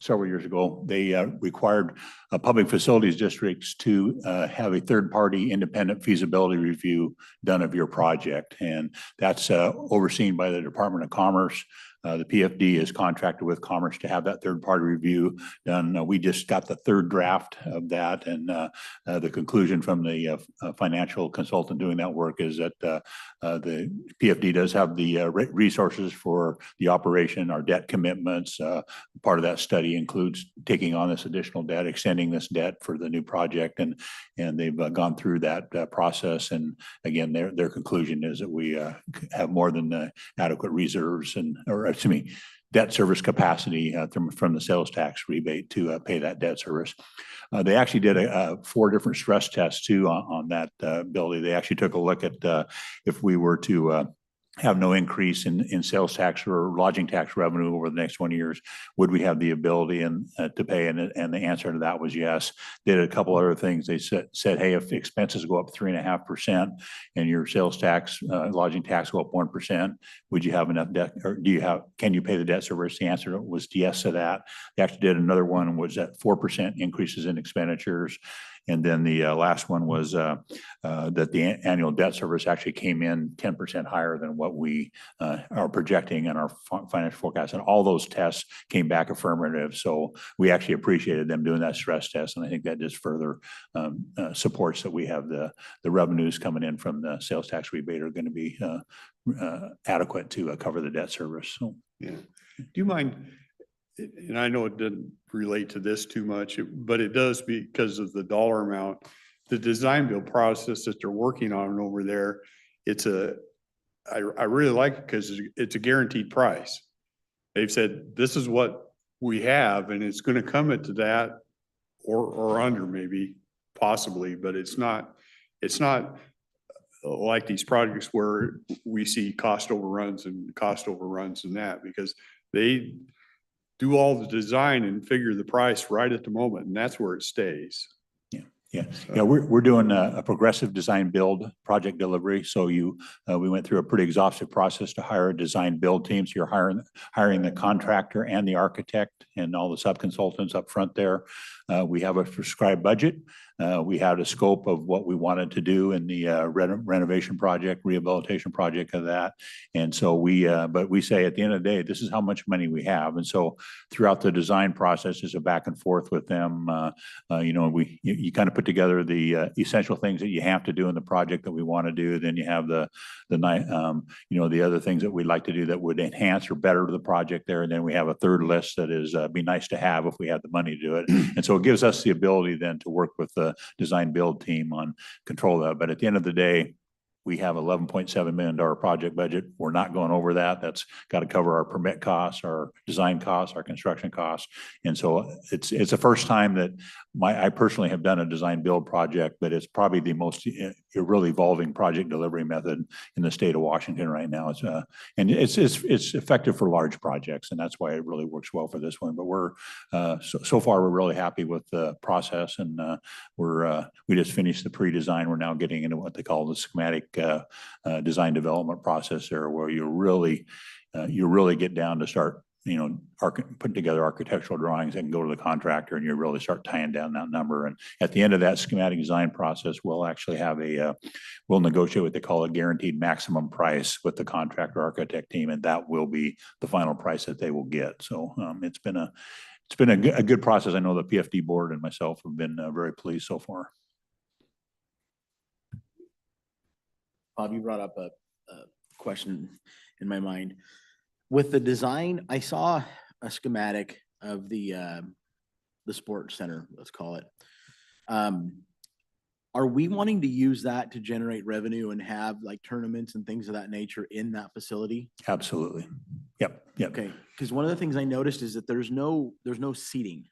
several years ago, they required public facilities districts to have a third-party independent feasibility review done of your project. And that's overseen by the Department of Commerce. The PFD is contracted with Commerce to have that third-party review done. We just got the third draft of that, and the conclusion from the financial consultant doing that work is that the PFD does have the resources for the operation, our debt commitments. Part of that study includes taking on this additional debt, extending this debt for the new project, and they've gone through that process. And again, their conclusion is that we have more than adequate reserves debt service capacity from the sales tax rebate to pay that debt service. They actually did 4 different stress tests too on that ability. They actually took a look at if we were to have no increase in sales tax or lodging tax revenue over the next 20 years, would we have the ability to pay? And the answer to that was yes. Did a couple other things. They said, hey, if the expenses go up 3.5% and your sales tax, lodging tax go up 1%, would you have enough debt, or can you pay the debt service? The answer was yes to that. They actually did another one, was at 4% increases in expenditures. And then the last one was that the annual debt service actually came in 10% higher than what we are projecting in our financial forecast. And all those tests came back affirmative. So we actually appreciated them doing that stress test. And I think that just further supports that we have the revenues coming in from the sales tax rebate are going to be adequate to cover the debt service. So, yeah. Do you mind? And I know it didn't relate to this too much, but it does because of the dollar amount. The design build process that they're working on over there, I really like it because it's a guaranteed price. They've said, this is what we have, and it's going to come into that or under maybe, possibly, but it's not like these projects where we see cost overruns and that, because they do all the design and figure the price right at the moment, and that's where it stays. Yeah, we're doing a progressive design build project delivery. So we went through a pretty exhaustive process to hire a design build team. So you're hiring the contractor and the architect and all the sub-consultants up front there. We have a prescribed budget. We had a scope of what we wanted to do in the renovation project, rehabilitation project of that. And so but we say at the end of the day, this is how much money we have. And so throughout the design process is a back and forth with them. You kind of put together the essential things that you have to do in the project that we want to do. Then you have the other things that we'd like to do that would enhance or better the project there. And then we have a third list that is be nice to have if we have the money to do it. And so it gives us the ability then to work with the design build team on control of that. But at the end of the day, we have $11.7 million project budget. We're not going over that. That's got to cover our permit costs, our design costs, our construction costs. And so it's the first time that I personally have done a design build project, but it's probably the most really evolving project delivery method in the state of Washington right now. It's effective for large projects, and that's why it really works well for this one. But so far we're really happy with the process, and we just finished the pre-design. We're now getting into what they call the schematic design development process there, where you really get down to start putting together architectural drawings and go to the contractor, and you really start tying down that number. And at the end of that schematic design process, we'll actually have we'll negotiate what they call a guaranteed maximum price with the contractor architect team, and that will be the final price that they will get. So it's been a good process. I know the PFD board and myself have been very pleased so far. Bob, you brought up a question in my mind. With the design, I saw a schematic of the sports center, let's call it. Are we wanting to use that to generate revenue and have like tournaments and things of that nature in that facility? Absolutely. Yep. Okay, because one of the things I noticed is that there's no seating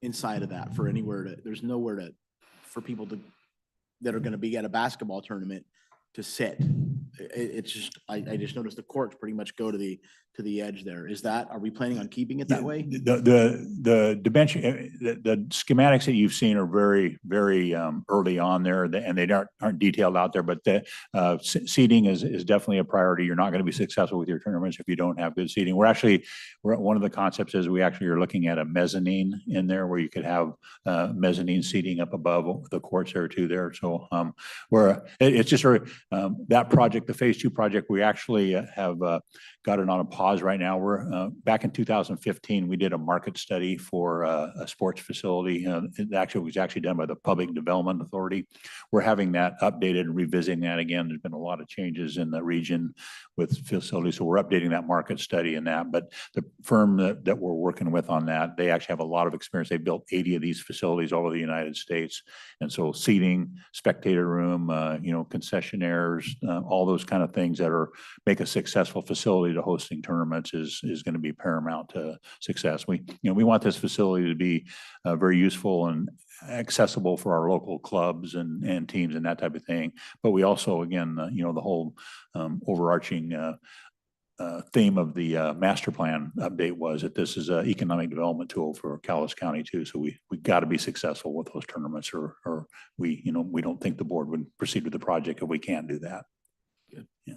inside of that for there's nowhere for people that are going to be at a basketball tournament to sit. It's just, I just noticed the courts pretty much go to the edge there. Are we planning on keeping it that way? The dimension, the schematics that you've seen are very, very early on there, and they aren't detailed out there, but the seating is definitely a priority. You're not going to be successful with your tournaments if you don't have good seating. One of the concepts is we actually are looking at a mezzanine in there where you could have mezzanine seating up above the courts there too there. So it's just that project, the phase 2 project, we actually have got it on a pause right now. We're back in 2015, we did a market study for a sports facility. It was actually done by the Public Development Authority. We're having that updated and revisiting that again. There's been a lot of changes in the region with facilities, so we're updating that market study and that. But the firm that we're working with on that, they actually have a lot of experience. They built 80 of these facilities all over the United States, and so seating, spectator room, concessionaires, all those kind of things that make a successful facility to hosting tournaments tournaments is going to be paramount to success. We want this facility to be very useful and accessible for our local clubs and teams and that type of thing. But we also, again, the whole overarching theme of the master plan update was that this is an economic development tool for Cowlitz County too. So we got to be successful with those tournaments, or we don't think the board would proceed with the project if we can't do that. Good. Yeah.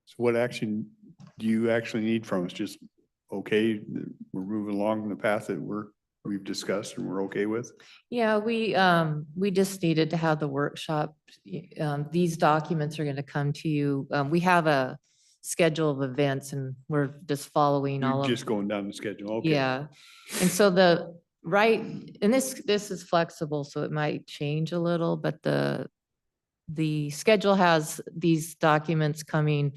So what action do you actually need from us? Just, okay, we're moving along the path that we've discussed and we're okay with? Yeah, we just needed to have the workshop. These documents are going to come to you. We have a schedule of events and we're just following all You're of. just going down the schedule, okay. Yeah, and so and this is flexible, so it might change a little, but the schedule has these documents coming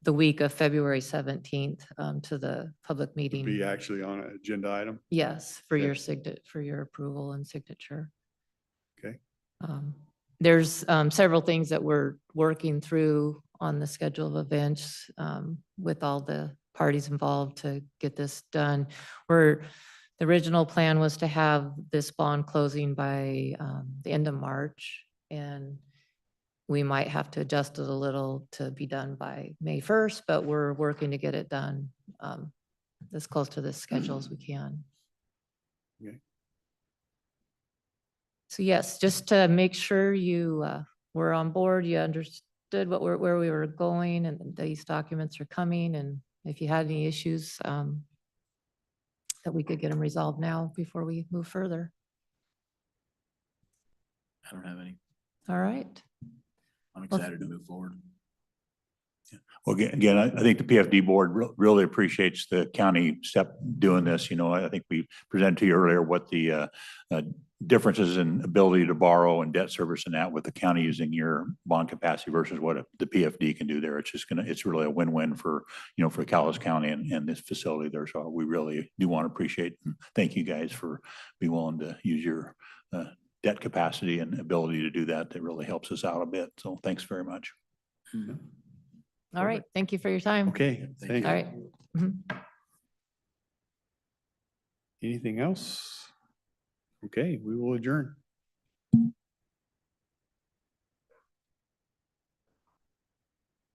the week of February 17th to the public meeting. Be actually on an agenda item? Yes, for Okay. for your approval and signature. Okay. There's several things that we're working through on the schedule of events with all the parties involved to get this done. The original plan was to have this bond closing by the end of March, and we might have to adjust it a little to be done by May 1st, but we're working to get it done as close to this schedule as we can. Okay. So yes, just to make sure you were on board, you understood where we were going, and these documents are coming, and if you had any issues, that we could get them resolved now before we move further. I don't have any. All right. I'm excited to move forward. Well, again, I think the PFD board really appreciates the county step doing this. I think we presented to you earlier what the differences in ability to borrow and debt service and that with the county using your bond capacity versus what the PFD can do there. It's really a win-win for Cowlitz County and this facility there. So we really do want to appreciate and thank you guys for being willing to use your debt capacity and ability to do that. That really helps us out a bit. So thanks very much. All right. Thank you for your time. Okay, thanks. All right. Mhm. Anything else? Okay, we will adjourn.